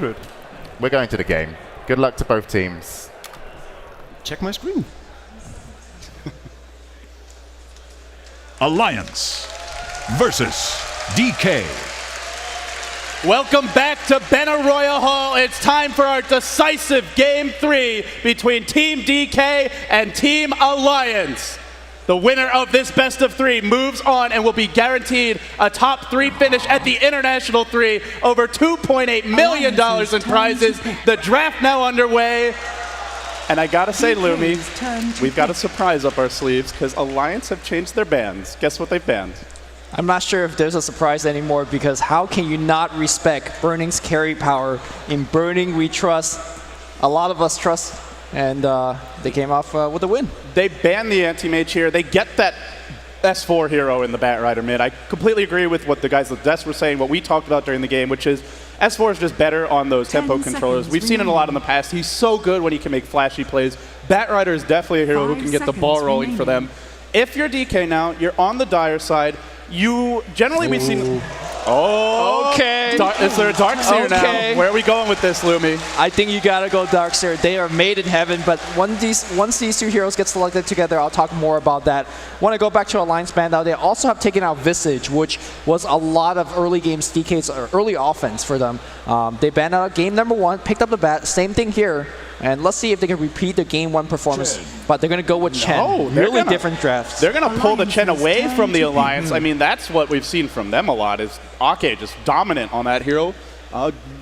We're going to the game. Good luck to both teams. Check my screen. Alliance versus DK. Welcome back to Benaroya Hall. It's time for our decisive Game 3 between Team DK and Team Alliance. The winner of this best of 3 moves on and will be guaranteed a top 3 finish at the International 3, over $2.8 million in prizes. The draft now underway. And I gotta say, Lumi, we've got a surprise up our sleeves because Alliance have changed their bans. Guess what they've banned? I'm not sure if there's a surprise anymore, because how can you not respect Burning's carry power? In Burning, we trust. A lot of us trust, and they came off with a win. They banned the anti-mage here. They get that S4 hero in the Batrider mid. I completely agree with what the guys at Desk were saying, what we talked about during the game, which is S4 is just better on those tempo controllers. We've seen it a lot in the past. He's so good when he can make flashy plays. Batrider is definitely a hero who can get the ball rolling for them. If you're DK now, you're on the Dire side. You generally we've seen. Oh, okay. Is there a Darkseer now? Where are we going with this, Lumi? I think you gotta go Darkseer. They are made in heaven, but once these two heroes get selected together, I'll talk more about that. Want to go back to Alliance ban now. They also have taken out Visage, which was a lot of early games DK's early offense for them. They banned out game number 1, picked up the bat. Same thing here. And let's see if they can repeat the game 1 performance. But they're going to go with Chen. Really different drafts. They're going to pull the Chen away from the Alliance. I mean, that's what we've seen from them a lot, is Ake just dominant on that hero.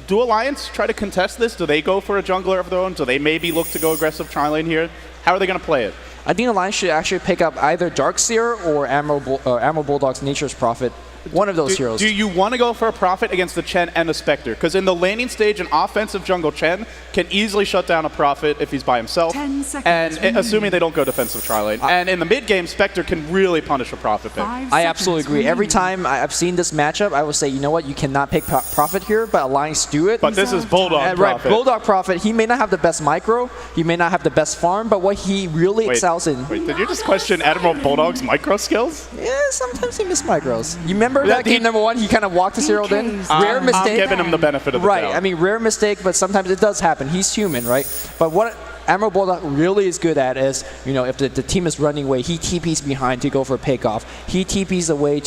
Do Alliance try to contest this? Do they go for a jungler of their own? Do they maybe look to go aggressive tri-lane here? How are they going to play it? I think Alliance should actually pick up either Darkseer or Admiral Bulldog's Nature's Prophet. One of those heroes. Do you want to go for a Prophet against the Chen and the Spectre? Because in the laning stage, an offensive jungle Chen can easily shut down a Prophet if he's by himself. 10 seconds and assuming they don't go defensive tri-lane. And in the mid game, Spectre can really punish a Prophet pick. I absolutely agree. Every time I've seen this matchup, I would say, you know what, you cannot pick Prophet here, but Alliance do it. But this is Bulldog Prophet. Right, Bulldog Prophet. He may not have the best micro, he may not have the best farm, but what he really excels in. Wait, did you just question Admiral Bulldog's micro skills? Yeah, sometimes he misses micros. You remember that game number 1? He kind of walked his hero in. Rare mistake. I'm giving him the benefit of the doubt. Right. I mean, rare mistake, but sometimes it does happen. He's human, right? But what Admiral Bulldog really is good at is, you know, if the team is running away, he TPs behind to go for a pick-off. He TPs away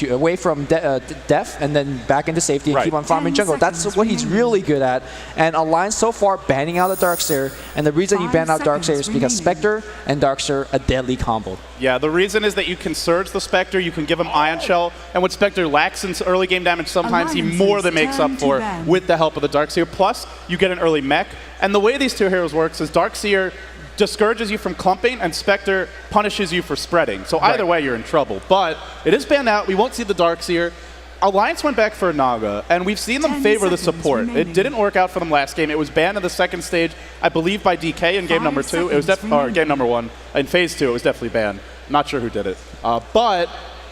away from death and then back into safety and keep on farming jungle. That's what he's really good at. And Alliance so far banning out the Darkseer, and the reason he banned out Darkseer is because Spectre and Darkseer a deadly combo. Yeah, the reason is that you can surge the Spectre, you can give him Ion Shell, and what Spectre lacks in early game damage, sometimes he more than makes up for with the help of the Darkseer. Plus, you get an early mech. And the way these two heroes works is Darkseer discourages you from clumping, and Spectre punishes you for spreading. So either way, you're in trouble. But it is banned out. We won't see the Darkseer. Alliance went back for a Naga, and we've seen them favor the support. It didn't work out for them last game. It was banned in the second stage, I believe, by DK in game number 2. It was or game number 1. In phase 2, it was definitely banned. Not sure who did it. But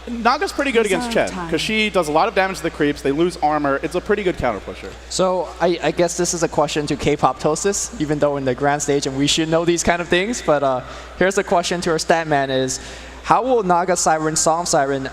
Naga's pretty good against Chen, because she does a lot of damage to the creeps. They lose armor. It's a pretty good counter pusher. So I guess this is a question to K-pop Tosis, even though in the grand stage, and we should know these kind of things. But here's the question to our stat man is, how will Naga Siren, Song Siren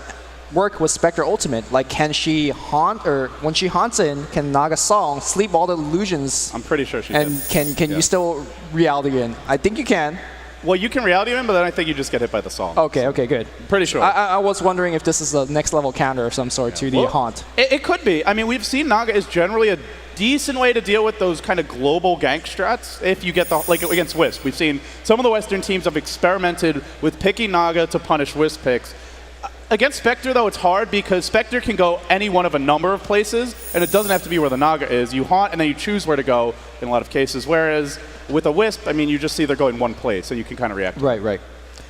work with Spectre Ultimate? Like, can she haunt, or when she haunts in, can Naga Song sleep all the illusions? I'm pretty sure she can. And can you still reality in? I think you can. Well, you can reality him, but then I think you just get hit by the song. Okay, good. Pretty sure. I was wondering if this is a next level counter of some sort to the haunt. It could be. I mean, we've seen Naga is generally a decent way to deal with those kind of global gank strats if you get the, like against Wisp. We've seen some of the Western teams have experimented with picking Naga to punish Wisp picks. Against Spectre, though, it's hard because Spectre can go any one of a number of places, and it doesn't have to be where the Naga is. You haunt, and then you choose where to go in a lot of cases, whereas with a Wisp, I mean, you just see they're going one place, so you can kind of react. Right.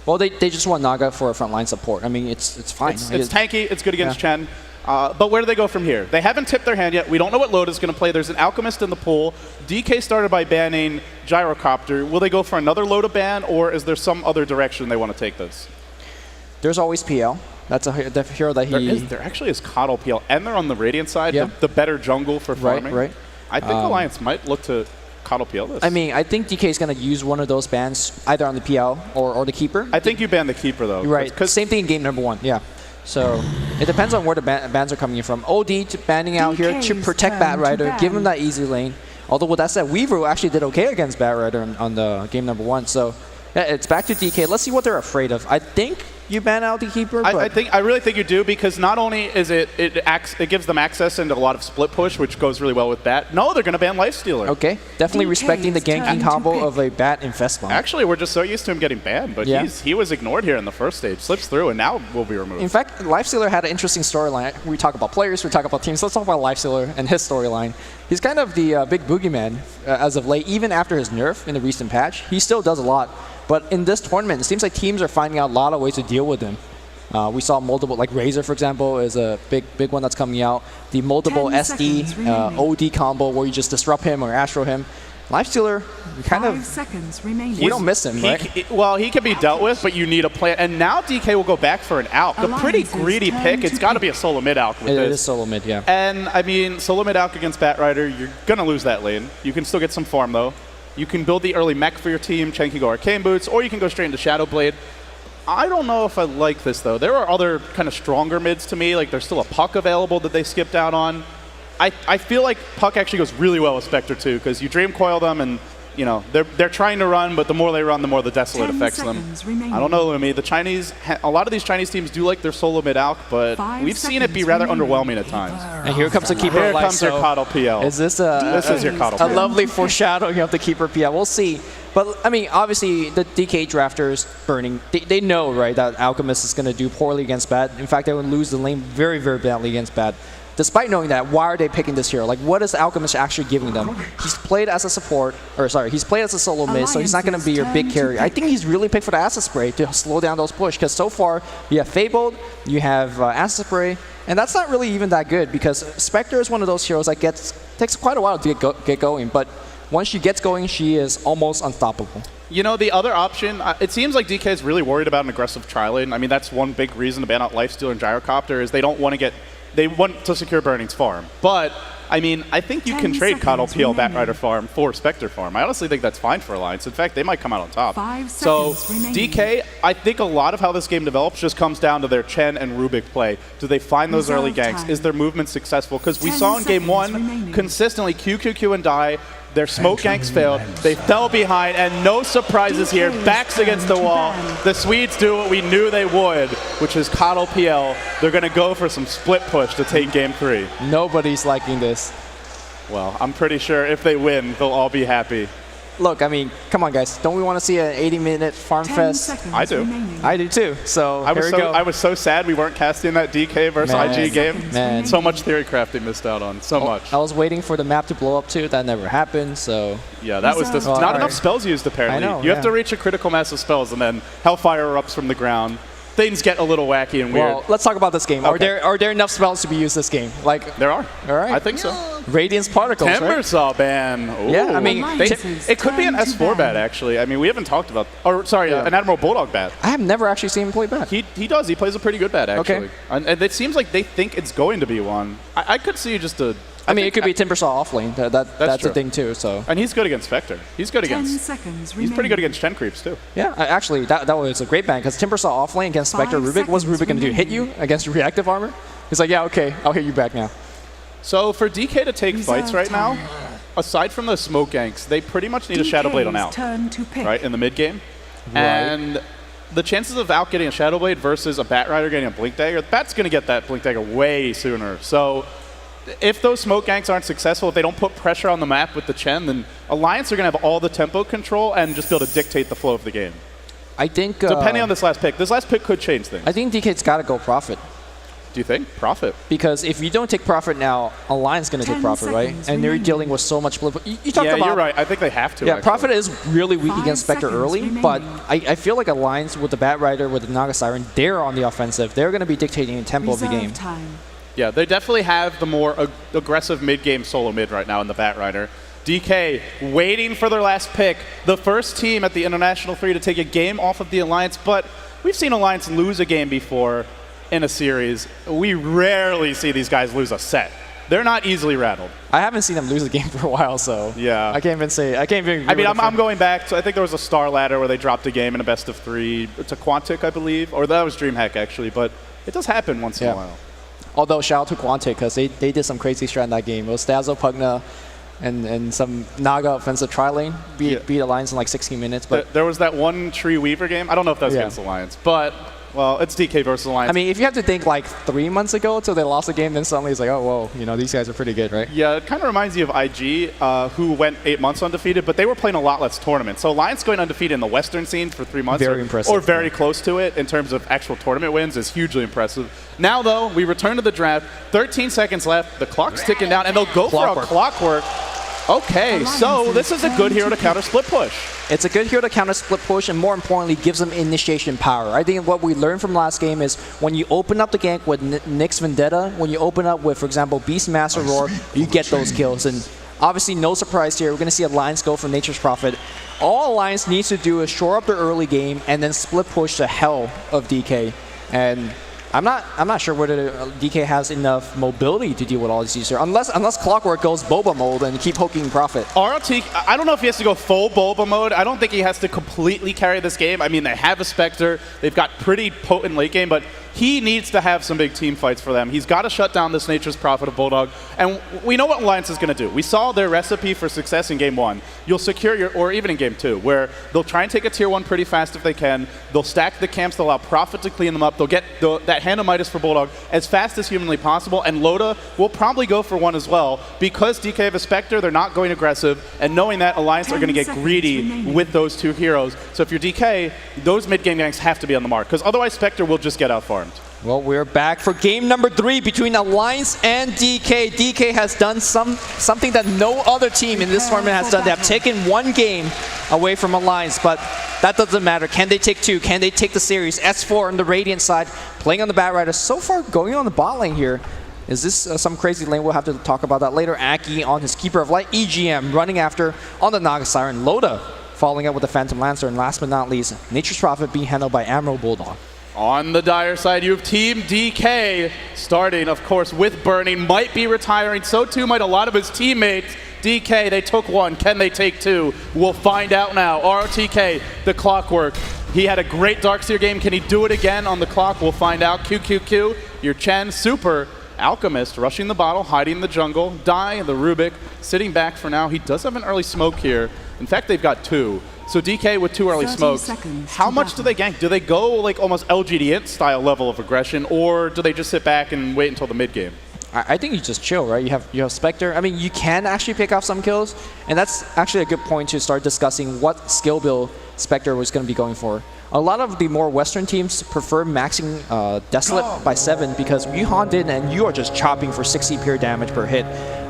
Well, they just want Naga for a frontline support. I mean, it's fine. It's tanky. It's good against Chen. But where do they go from here? They haven't tipped their hand yet. We don't know what Loda's going to play. There's an Alchemist in the pool. DK started by banning Gyrocopter. Will they go for another Loda ban, or is there some other direction they want to take this? There's always PL. That's a hero that There actually is Coddle PL, and they're on the Radiant side, the better jungle for farming. Right. I think Alliance might look to Coddle PL this. I mean, I think DK is going to use one of those bans either on the PL or the Keeper. I think you ban the Keeper, though. Right. Same thing in game number 1, yeah. So it depends on where the bans are coming in from. OD to banning out here to protect Batrider, give him that easy lane. Although with that said, Weaver actually did okay against Batrider on the game number 1. So yeah, it's back to DK. Let's see what they're afraid of. I think you ban out the keeper. I really think you do, because not only is it gives them access into a lot of split push, which goes really well with Bat. No, they're going to ban Lifestealer. Okay, definitely DK respecting the ganking combo of a Bat Infest Bomb. Actually, we're just so used to him getting banned, but he was ignored here in the first stage, slips through, and now will be removed. In fact, Lifestealer had an interesting storyline. We talk about players, we talk about teams. Let's talk about Lifestealer and his storyline. He's kind of the big boogeyman as of late. Even after his nerf in the recent patch, he still does a lot. But in this tournament, it seems like teams are finding out a lot of ways to deal with him. We saw multiple, like Razor, for example, is a big one that's coming out. The multiple SD, OD combo where you just disrupt him or Astro him. Lifestealer, kind of, 5 seconds remaining. we don't miss him, right? Well, he can be dealt with, but you need a plan. And now DK will go back for an Alk. A pretty greedy pick. It's got to be a solo mid Alk with this. It is solo mid, yeah. And, I mean, solo mid Alk against Batrider, you're going to lose that lane. You can still get some farm, though. You can build the early mech for your team. Chen can go Arcane Boots, or you can go straight into Shadow Blade. I don't know if I like this, though. There are other kind of stronger mids to me. Like, there's still a Puck available that they skipped out on. I feel like Puck actually goes really well with Spectre, too, because you Dream Coil them, and, you know, they're trying to run, but the more they run, the more the Desolate affects them. Remaining. I don't know, Lumi. A lot of these Chinese teams do like their solo mid Alk, but we've seen it be rather underwhelming at times. And here comes the keeper. Here comes your Coddle PL. Is this This is your Coddle a PL. lovely foreshadowing of the keeper PL? We'll see. But, I mean, obviously, the DK drafters burning, they know, right, that Alchemist is going to do poorly against Bat. In fact, they would lose the lane very, very badly against Bat. Despite knowing that, why are they picking this hero? Like, what is Alchemist actually giving them? He's played as a support, he's played as a solo mid, so he's not going to be your big carry. I think he's really picked for the Acid Spray to slow down those push, because so far, you have Fabled, you have Acid Spray, and that's not really even that good, because Spectre is one of those heroes that takes quite a while to get going, but once she gets going, she is almost unstoppable. You know, the other option, it seems like DK is really worried about an aggressive tri-lane. I mean, that's one big reason to ban out Lifestealer and Gyrocopter is they want to secure Burning's farm. But, I mean, I think you can trade Coddle PL Batrider farm for Spectre farm. I honestly think that's fine for Alliance. In fact, they might come out on top. 5 So, seconds remaining. DK, I think a lot of how this game develops just comes down to their Chen and Rubik play. Do they find those early Resolve ganks? time. Is their movement successful? Because we 10 saw in game seconds 1, remaining. consistently QQQ and Die, their smoke ganks failed. They fell behind, and no surprises here. Backs against the wall. The Swedes do what we knew they would, which is Coddle PL. They're going to go for some split push to take game 3. Nobody's liking this. Well, I'm pretty sure if they win, they'll all be happy. Look, I mean, come on, guys. Don't we want to see an 80-minute farm 10 fest? seconds I do. remaining. I do too. So here we go. I was so sad we weren't casting that DK versus Man. IG game. Man. So much theory craft they missed out on. So much. I was waiting for the map to blow up too. That never happened. So Yeah, that was just Well, not alright. enough spells used apparently. I know, You have yeah. to reach a critical mass of spells, and then Hellfire erupts from the ground. Things get a little wacky and weird. well, let's talk about this game. Okay. Are there enough spells to be used this game? Like There are. All right. I think so. Radiance Particles, right? Timbersaw ban. Ooh. Yeah, I mean, it could be an S4 bat actually. I mean, we haven't talked about. Or sorry, an Admiral Bulldog bat. I have never actually seen him play back. He does. He plays a pretty good bat actually. Okay. And it seems like they think it's going to be one. I could see just a. I mean, it could be Timbersaw off lane. That's the true. thing too. So And he's good against Spectre. He's good 10 against. seconds He's remaining. pretty good against Chen creeps too. yeah, actually, that was a great ban because Timbersaw off lane against Spectre. 5 Rubik, what's seconds Rubik going to do? Hit you against reactive armor? He's like, yeah, okay, I'll hit you back now. So for DK to take Reserve fights right time. now, aside from the smoke ganks, they pretty much need a Shadow Blade on DK's Alk, turn to pick. right, in the mid game. And the chances of Alk getting a Shadow Blade versus a Batrider getting a Blink Dagger, the Bat's going to get that Blink Dagger way sooner. So if those smoke ganks aren't successful, if they don't put pressure on the map with the Chen, then Alliance are going to have all the tempo control and just be able to dictate the flow of the game. I think Depending on this last pick. This last pick could change things. I think DK's got to go Prophet. Do you think? Profit. Because if you don't take Prophet now, Alliance is going to take 10 Prophet, right? seconds And they're remaining. dealing with so much split. You talked Yeah, about you're right. I think they have to. Yeah, actually. Prophet is really weak 5 against Spectre seconds early, remaining. but I feel like Alliance with the Batrider, with the Naga Siren, they're on the offensive. They're going to be dictating the tempo of the Reserve game. time. Yeah, they definitely have the more aggressive mid-game solo mid right now in the Batrider. DK waiting for their last pick. The first team at the International 3 to take a game off of the Alliance, but we've seen Alliance lose a game before in a series. We rarely see these guys lose a set. They're not easily rattled. I haven't seen them lose a game for a while, so Yeah. I can't even say. I can't even. I mean, I'm going back to, I think there was a Star Ladder where they dropped a game in a best of 3 to Quantic, I believe, or that was DreamHack actually, but it does happen once in a while. Although shout out to Quantic because they did some crazy strat in that game. It was Dazzle, Pugna, and some Naga offensive tri lane. Beat Alliance in like 16 minutes. But there was that one Tree Weaver game. I don't know if that was against Alliance, but well, it's DK versus Alliance. I mean, if you have to think like 3 months ago until they lost a game, then suddenly it's like, oh, whoa, you know, these guys are pretty good, right? Yeah, it kind of reminds you of IG, who went 8 months undefeated, but they were playing a lot less tournaments. So Alliance going undefeated in the Western scene for 3 months, Very impressive. or very close to it in terms of actual tournament wins, is hugely impressive. Now, though, we return to the draft. 13 seconds left. The clock's ticking down, and they'll go for a Clockwork. Okay, so this is a good hero to counter split push. It's a good hero to counter split push, and more importantly, gives them initiation power. I think what we learned from last game is when you open up the gank with Nyx Vendetta, when you open up with, for example, Beastmaster Roar, you get those kills. And obviously, no surprise here. We're going to see Alliance go for Nature's Prophet. All Alliance needs to do is shore up their early game and then split push the hell of DK. And I'm not sure whether DK has enough mobility to deal with all these users, unless Clockwork goes Boba mode and keep poking Prophet. RLT, I don't know if he has to go full Boba mode. I don't think he has to completely carry this game. I mean, they have a Spectre. They've got pretty potent late game, but he needs to have some big team fights for them. He's got to shut down this Nature's Prophet of Bulldog. And we know what Alliance is going to do. We saw their recipe for success in Game 1. You'll secure your, or even in Game 2, where they'll try and take a Tier 1 pretty fast if they can. They'll stack the camps. They'll allow Prophet to clean them up. They'll get that Hand of Midas for Bulldog as fast as humanly possible. And Loda will probably go for one as well. Because DK have a Spectre, they're not going aggressive. And knowing that, Alliance are going to get greedy with those two heroes. So if you're DK, those mid-game ganks have to be on the mark. Because otherwise, Spectre will just get out-farmed. Well, we're back for game number 3 between Alliance and DK. DK has done something that no other team in this tournament has done. They have taken one game away from Alliance, but that doesn't matter. Can they take 2? Can they take the series? S4 on the Radiant side, playing on the Batrider. So far, going on the bot lane here. Is this some crazy lane? We'll have to talk about that later. Aki on his Keeper of Light. EGM running after on the Naga Siren. Loda following up with the Phantom Lancer. And last but not least, Nature's Prophet being handled by Admiral Bulldog. On the dire side, you have Team DK starting, of course, with Burning. Might be retiring. So too might a lot of his teammates. DK, they took one. Can they take 2? We'll find out now. ROTK, the Clockwork. He had a great Darkseer game. Can he do it again on the clock? We'll find out. QQQ, your Chen, Super. Alchemist rushing the bottle, hiding in the jungle. Dai, the Rubik, sitting back for now. He does have an early smoke here. In fact, they've got 2. So DK with 2 early smokes. How much do they gank? Do they go like almost LGD style level of aggression, or do they just sit back and wait until the mid game? I think you just chill, right? You have Spectre. I mean, you can actually pick off some kills, and that's actually a good point to start discussing what skill build Spectre was going to be going for. A lot of the more Western teams prefer maxing Desolate by 7 because you haunt in and you are just chopping for 60 pure damage per hit.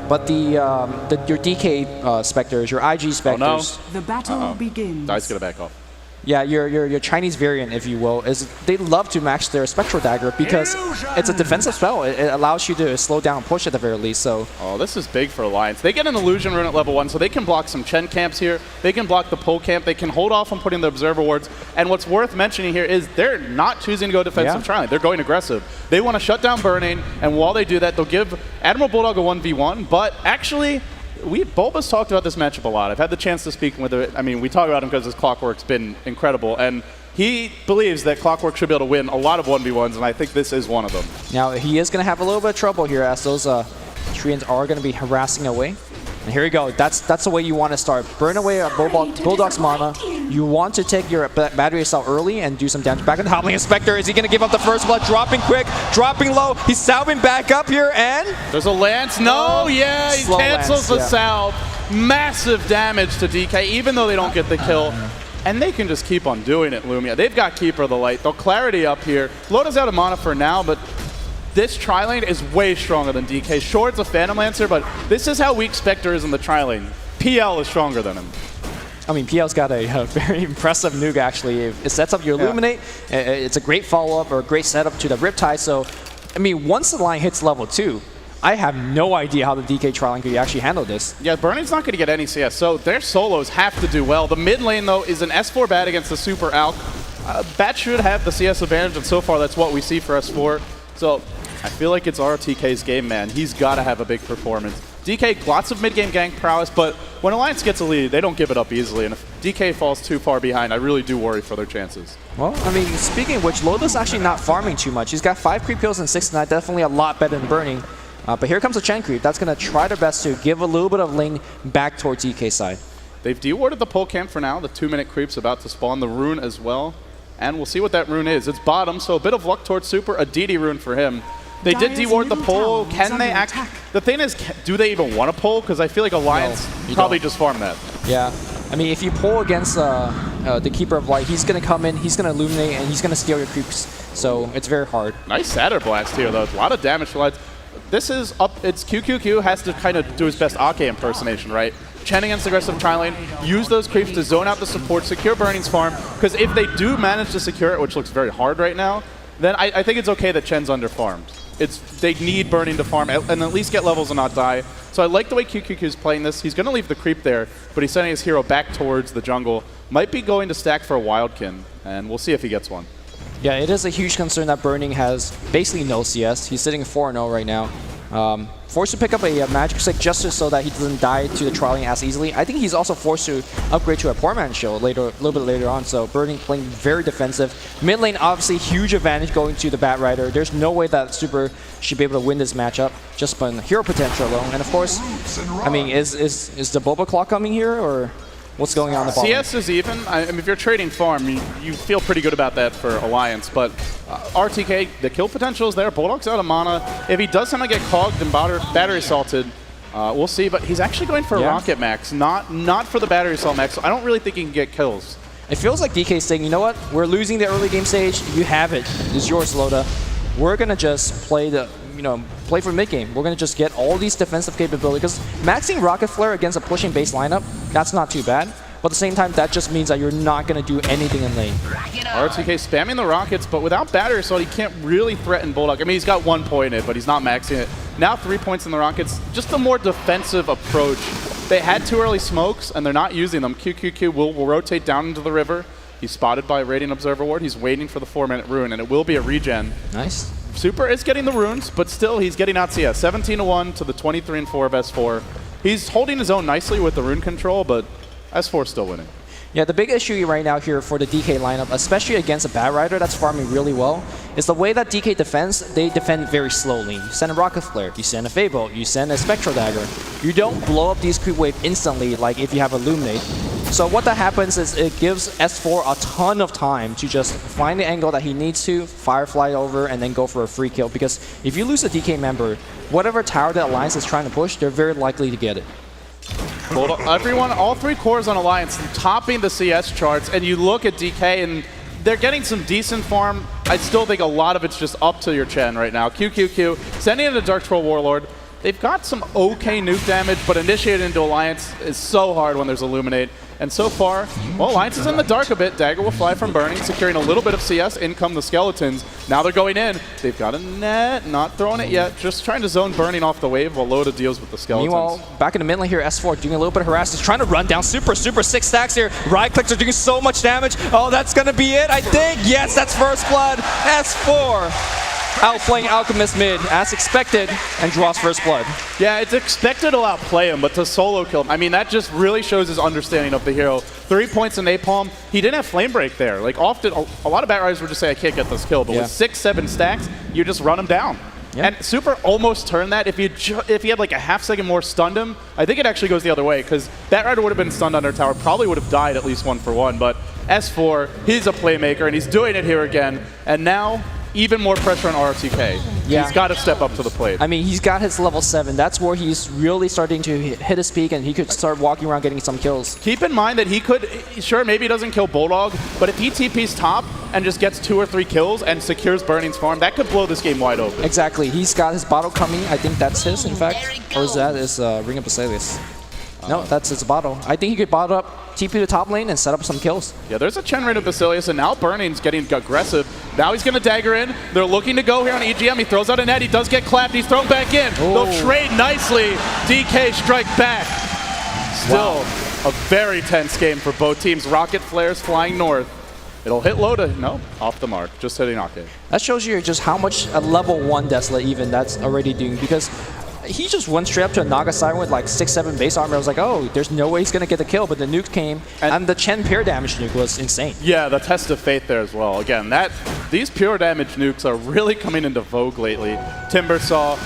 But your DK Spectres, your IG Spectres... Oh, no. The battle begins. Dai's going to back off. Yeah, your Chinese variant, if you will, is they love to max their Spectral Dagger because it's a defensive spell. It allows you to slow down and push at the very least. So. Oh, this is big for Alliance. They get an Illusion Rune at level 1, so they can block some Chen camps here. They can block the pull camp. They can hold off on putting the Observer wards. And what's worth mentioning here is they're not choosing to go defensive trialing. They're going aggressive. They want to shut down Burning, and while they do that, they'll give Admiral Bulldog a 1v1. But actually... Bulba's talked about this matchup a lot. I've had the chance to speak with it. I mean, we talk about him because his Clockwork's been incredible, and he believes that Clockwork should be able to win a lot of 1v1s, and I think this is one of them. Now, he is going to have a little bit of trouble here as those Treants are going to be harassing away. And here we go. That's the way you want to start. Burn away Bulldog's mana. You want to take your battery cell early and do some damage back in the top lane. Spectre, is he going to give up the first blood? Dropping quick, dropping low. He's salving back up here, and... There's a Lance. No, yeah, he cancels the salve. Massive damage to DK, even though they don't get the kill. And they can just keep on doing it, Lumia. They've got Keeper of the Light. They'll Clarity up here. Loda's out of mana for now, but... This tri-lane is way stronger than DK. Sure, it's a Phantom Lancer, but this is how weak Spectre is in the tri-lane. PL is stronger than him. I mean, PL's got a very impressive nuke, actually. It sets up your Illuminate. It's a great follow-up or a great setup to the Riptide. So, I mean, once the line hits level 2, I have no idea how the DK tri-lane could actually handle this. Yeah, Burning's not going to get any CS, so their solos have to do well. The mid lane, though, is an S4 Bat against the Super Alk. Bat should have the CS advantage, and so far that's what we see for S4. So I feel like it's ROTK's game, man. He's got to have a big performance. DK, lots of mid-game gank prowess, but when Alliance gets a lead, they don't give it up easily. And if DK falls too far behind, I really do worry for their chances. Well, I mean, speaking of which, Loda's actually not farming too much. He's got 5 creep kills and 6 tonight, definitely a lot better than Burning. But here comes a Chen creep. That's going to try their best to give a little bit of lane back towards DK side. They've dewarded the pole camp for now. The 2-minute creep's about to spawn the rune as well. And we'll see what that rune is. It's bottom, so a bit of luck towards Super. A DD rune for him. They did deward the pole. Can they act? The thing is, do they even want to pull? Because I feel like Alliance probably just farm that. Yeah. I mean, if you pull against the Keeper of Light, he's going to come in, he's going to illuminate, and he's going to steal your creeps. So it's very hard. Nice Satyr Blast here, though. A lot of damage for Lights. This is up. It's QQQ has to kind of do his best Ake impersonation, right? Chen against aggressive tri-lane, use those creeps to zone out the support, secure Burning's farm, because if they do manage to secure it, which looks very hard right now, then I think it's okay that Chen's under-farmed. They need Burning to farm and at least get levels and not die. So I like the way QQQ is playing this. He's going to leave the creep there, but he's sending his hero back towards the jungle. Might be going to stack for a Wildkin, and we'll see if he gets one. Yeah, it is a huge concern that Burning has basically no CS. He's sitting 4-0 right now. Forced to pick up a Magic Stick just so that he doesn't die to the Tri-Lane as easily. I think he's also forced to upgrade to a Poor Man's Shield a little bit later on, so Burning playing very defensive. Mid lane, obviously, huge advantage going to the Batrider. There's no way that Super should be able to win this matchup just by hero potential alone. And of course, I mean, is the Boba Clock coming here, or what's going on in the bottom? CS is even. I mean, if you're trading farm, you feel pretty good about that for Alliance, but RTK, the kill potential is there. Bulldog's out of mana. If he does somehow get cogged and battery assaulted, we'll see, but he's actually going for Rocket Max, not for the battery assault max, so I don't really think he can get kills. It feels like DK's saying, you know what, we're losing the early game stage, you have it, it's yours, Loda. We're gonna just play play for mid game. We're gonna just get all these defensive capabilities, because maxing Rocket Flare against a pushing base lineup, that's not too bad. But at the same time, that just means that you're not going to do anything in lane. RTK spamming the rockets, but without battery assault, he can't really threaten Bulldog. I mean, he's got 1 point in it, but he's not maxing it. Now 3 points in the rockets. Just a more defensive approach. They had 2 early smokes, and they're not using them. QQQ will rotate down into the river. He's spotted by Radiant Observer Ward. He's waiting for the 4-minute rune, and it will be a regen. Nice. Super is getting the runes, but still he's getting out CS. 17-1 to the 23-4 of S4. He's holding his own nicely with the rune control, but S4 still winning. Yeah, the big issue right now here for the DK lineup, especially against a Batrider that's farming really well, is the way that DK defends. They defend very slowly. You send a Rocket Flare, you send a Fable, you send a Spectral Dagger. You don't blow up these creep wave instantly like if you have Illuminate. So what that happens is it gives S4 a ton of time to just find the angle that he needs to, Firefly over, and then go for a free kill. Because if you lose a DK member, whatever tower that Alliance is trying to push, they're very likely to get it. Everyone, all 3 cores on Alliance topping the CS charts, and you look at DK and they're getting some decent farm. I still think a lot of it's just up to your Chen right now. QQQ sending in a Dark Troll Warlord. They've got some okay nuke damage, but initiating into Alliance is so hard when there's Illuminate. And so far, well, Alliance is in the dark a bit. Dagger will fly from Burning, securing a little bit of CS. In come the Skeletons. Now they're going in. They've got a net, not throwing it yet. Just trying to zone Burning off the wave while Loda deals with the Skeletons. Meanwhile, back in the mid lane here, S4 doing a little bit of harass. He's trying to run down Super 6 stacks here. Right clicks are doing so much damage. Oh, that's going to be it, I think. Yes, that's first blood. S4 outplaying Alchemist mid, as expected, and draws first blood. Yeah, it's expected to outplay him, but to solo kill him, I mean, that just really shows his understanding of the hero. 3 points in Napalm. He didn't have Flame Break there. Like, often, a lot of Batriders would just say, I can't get this kill, but with 6-7 stacks, you just run him down. Yeah. And Super almost turned that. If he had like a half-second more stunned him, I think it actually goes the other way, because Batrider would have been stunned under tower, probably would have died at least 1-for-1, but S4, he's a playmaker, and he's doing it here again, and now even more pressure on RTK. Yeah. He's got to step up to the plate. I mean, he's got his level 7. That's where he's really starting to hit his peak, and he could start walking around getting some kills. Keep in mind that he could, sure, maybe he doesn't kill Bulldog, but if he TP's top and just gets 2 or 3 kills and secures Burning's farm, that could blow this game wide open. Exactly. He's got his bottle coming. I think that's his, in fact. Or is that his Ring of Basilius? No, that's his bottle. I think he could bottle up, TP the top lane, and set up some kills. Yeah, there's a Chen Ring of Basilius, and now Burning's getting aggressive. Now he's going to dagger in. They're looking to go here on EGM. He throws out a net. He does get clapped. He's thrown back in. Oh. They'll trade nicely. DK strike back. Still a very tense game for both teams. Rocket flares flying north. It'll hit Loda. No, off the mark. Just hitting Ake. That shows you just how much a level 1 Desolate even that's already doing, because he just went straight up to a Naga Siren with like 6-7 base armor. I was like, oh, there's no way he's going to get the kill, but the nuke came, and the Chen pure damage nuke was insane. Yeah, the test of fate there as well. Again, these pure damage nukes are really coming into vogue lately. Timbersaw,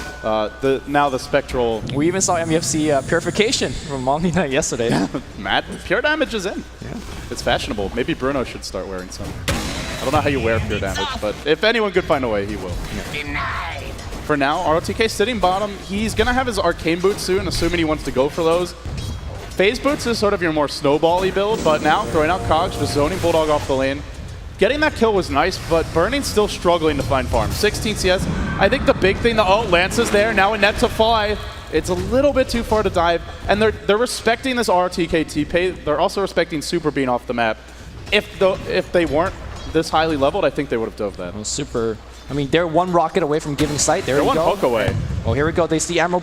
now the Spectral. We even saw MUFC Purification from Omni Knight yesterday. Matt, pure damage is in. Yeah. It's fashionable. Maybe Bruno should start wearing some. I don't know how you wear pure damage, but if anyone could find a way, he will. Yeah. For now, ROTK sitting bottom. He's going to have his Arcane Boots soon, assuming he wants to go for those. Phase Boots is sort of your more snowball-y build, but now throwing out Cogs, just zoning Bulldog off the lane. Getting that kill was nice, but Burning's still struggling to find farm. 16 CS. I think the big thing, Lance is there, now a net to fly. It's a little bit too far to dive, and they're respecting this ROTK TP. They're also respecting Super Bean off the map. If they weren't this highly leveled, I think they would have dove that. Well, super. I mean, they're one rocket away from giving sight. There they're we go. one poke away. Oh, here we go. They see Admiral.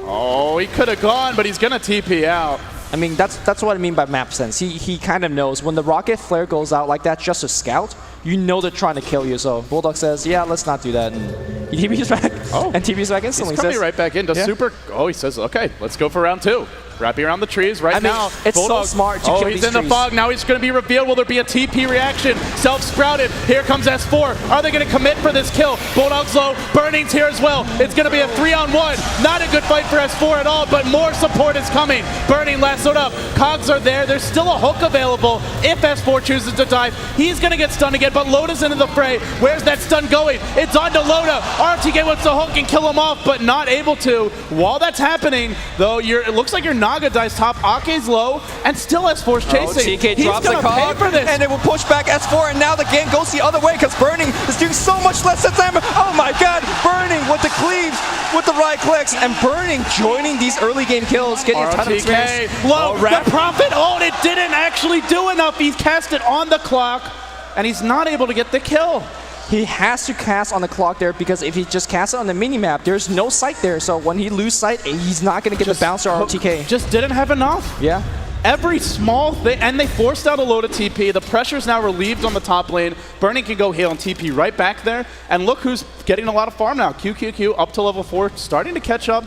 Oh, he could have gone, but he's going to TP out. I mean, that's what I mean by map sense. He kind of knows when the rocket flare goes out like that just to scout, you know they're trying to kill you. So Bulldog says, yeah, let's not do that. And he TP's back. And TP's back instantly. He's coming right back into Super. Oh, he says, okay, let's go for round 2. Wrapping around the trees right now. It's Bulldog. so smart to kill he's these in the trees. fog. Now he's going to be revealed. Will there be a TP reaction? Self-sprouted. Here comes S4. Are they going to commit for this kill? Bulldog's low. Burning's here as well. It's going to be a 3-on-1. Not a good fight for S4 at all, but more support is coming. Burning lassoed up. Cogs are there. There's still a hook available if S4 chooses to dive. He's going to get stunned again, but Loda's into the fray. Where's that stun going? It's on to Loda. RTK wants to hook and kill him off, but not able to. While that's happening, though, it looks like your Naga dies top. Ake's low, and still S4's chasing. TK He's drops the gonna pay cog, for this. and it will push back S4, and now the game goes the other way because Burning is doing so much less than Oh my god, Burning with the cleaves, with the right clicks, and Burning joining these early game kills, getting a ton of experience. Low, the Prophet, it didn't actually do enough. He's cast it on the clock, and he's not able to get the kill. He has to cast on the clock there because if he just casts it on the mini-map, there's no sight there. So when he loses sight, he's not going to get the bouncer RTK. Just didn't have enough. Yeah. Every small thing, and they forced out a load of TP. The pressure's now relieved on the top lane. Burning can go heal and TP right back there. And look who's getting a lot of farm now. QQQ up to level 4, starting to catch up.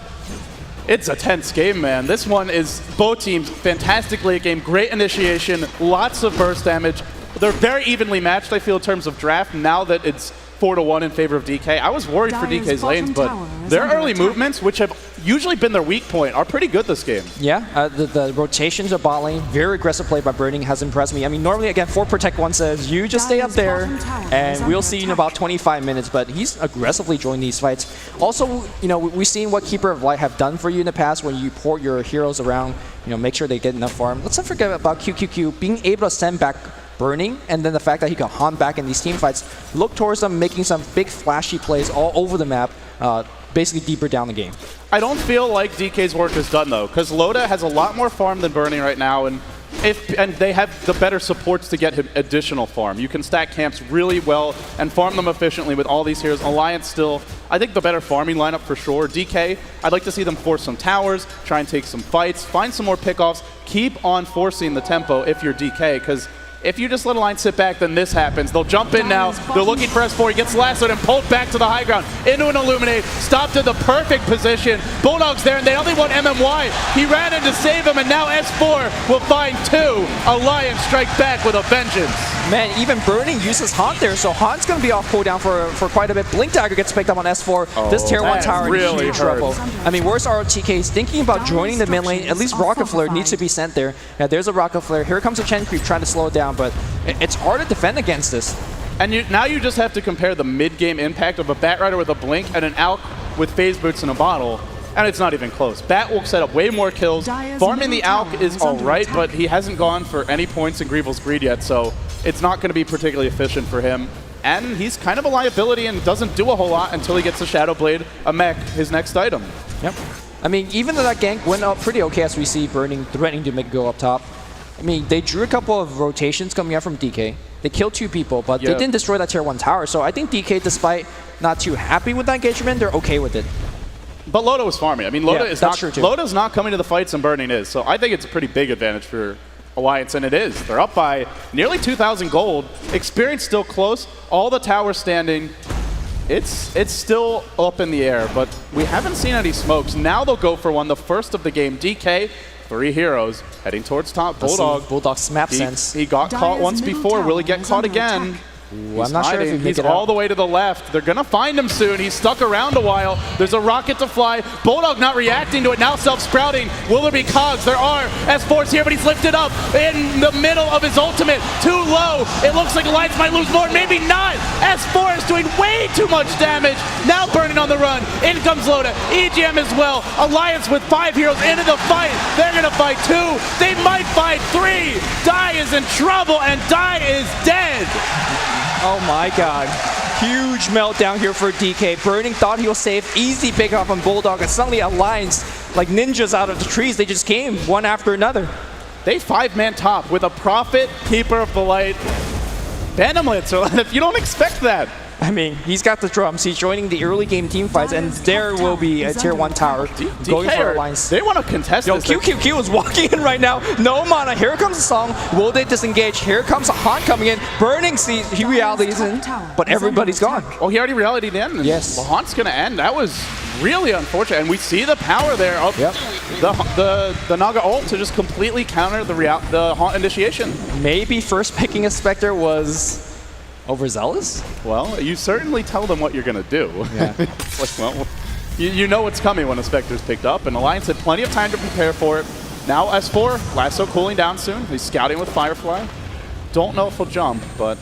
It's a tense game, man. This one is both teams fantastically at game. Great initiation, lots of burst damage. They're very evenly matched, I feel, in terms of draft, now that it's 4-1 in favor of DK. I was worried for DK's lanes, but their early movements, which have usually been their weak point, are pretty good this game. Yeah, the rotations of bot lane, very aggressive play by Burning has impressed me. I mean, normally, again, 4 Protect 1 says, you just stay up there, and we'll see you in about 25 minutes, but he's aggressively joining these fights. Also, we've seen what Keeper of Light have done for you in the past when you port your heroes around, make sure they get enough farm. Let's not forget about QQQ being able to send back Burning, and then the fact that he can haunt back in these team fights, look towards them making some big flashy plays all over the map, basically deeper down the game. I don't feel like DK's work is done, though, because Loda has a lot more farm than Burning right now, and they have the better supports to get him additional farm. You can stack camps really well and farm them efficiently with all these heroes. Alliance still, I think, the better farming lineup for sure. DK, I'd like to see them force some towers, try and take some fights, find some more pickoffs, keep on forcing the tempo if you're DK, because if you just let Alliance sit back, then this happens. They'll jump in now. They're looking for S4. He gets lassoed and pulled back to the high ground. Into an Illuminate. Stopped in the perfect position. Bulldog's there, and they only want MMY. He ran in to save him, and now S4 will find 2. Alliance strike back with a vengeance. Man, even Burning uses Haunt there, so Haunt's going to be off cooldown for quite a bit. Blink Dagger gets picked up on S4. This tier 1 tower really in huge trouble. I mean, where's ROTK? He's thinking about joining the mid lane. At least Rocket Flare needs to be sent there. Yeah, there's a Rocket Flare. Here comes a Chen Creep trying to slow it down, but it's hard to defend against this. And now you just have to compare the mid-game impact of a Batrider with a Blink and an Alk with Phase Boots in a bottle, and it's not even close. Bat will set up way more kills. Farming the Alk is alright, but he hasn't gone for any points in Greevil's Greed yet, so it's not going to be particularly efficient for him. And he's kind of a liability and doesn't do a whole lot until he gets the Shadow Blade, a mech, his next item. Yep. I mean, even though that gank went up pretty okay as we see Burning threatening to make it go up top, I mean, they drew a couple of rotations coming out from DK. They killed 2 people, but they didn't destroy that tier 1 tower. So I think DK, despite not too happy with that engagement, they're okay with it. But Loda was farming. I mean, Loda's not coming to the fights, and Burning is. So I think it's a pretty big advantage for Alliance, and it is. They're up by nearly 2,000 gold. Experience still close. All the towers standing. It's still up in the air, but we haven't seen any smokes. Now they'll go for one, the first of the game. DK, 3 heroes, heading towards top. Bulldog. Bulldog's map sense. He got caught once before. Will he get caught again? Ooh, I'm not sure if He's all the way to the left. They're going to find him soon. He's stuck around a while. There's a rocket to fly. Bulldog not reacting to it. Now self-sprouting. Will there be cogs? There are. S4's here, but he's lifted up in the middle of his ultimate. Too low. It looks like Alliance might lose more. Maybe not. S4 is doing way too much damage. Now burning on the run. In comes Loda. EGM as well. Alliance with 5 heroes into the fight. They're going to fight 2. They might fight 3. Dai is in trouble, and Dai is dead. Oh my god. Huge meltdown here for DK. Burning thought he was safe. Easy pick off on Bulldog, and suddenly Alliance, like ninjas out of the trees, they just came one after another. They 5-man top with a Prophet, Keeper of the Light, Venomblitz. You don't expect that. I mean, he's got the drums. He's joining the early game team fights, and there will be a tier 1 tower going for Alliance. They want to contest Yo, this. QQQ is walking in right now. No mana. Here comes the song. Will they disengage? Here comes a Haunt coming in. Burning Seed. He realities in, but everybody's gone. Oh, he already reality'd in. Yes. The Haunt's going to end. That was really unfortunate. And we see the power there of the Naga ult to just completely counter the Haunt initiation. Maybe first picking a Spectre was overzealous? Well, you certainly tell them what you're going to do. Yeah. It's like, well, you know what's coming when a Spectre's picked up, and Alliance had plenty of time to prepare for it. Now S4, Lasso cooling down soon. He's scouting with Firefly. Don't know if he'll jump, but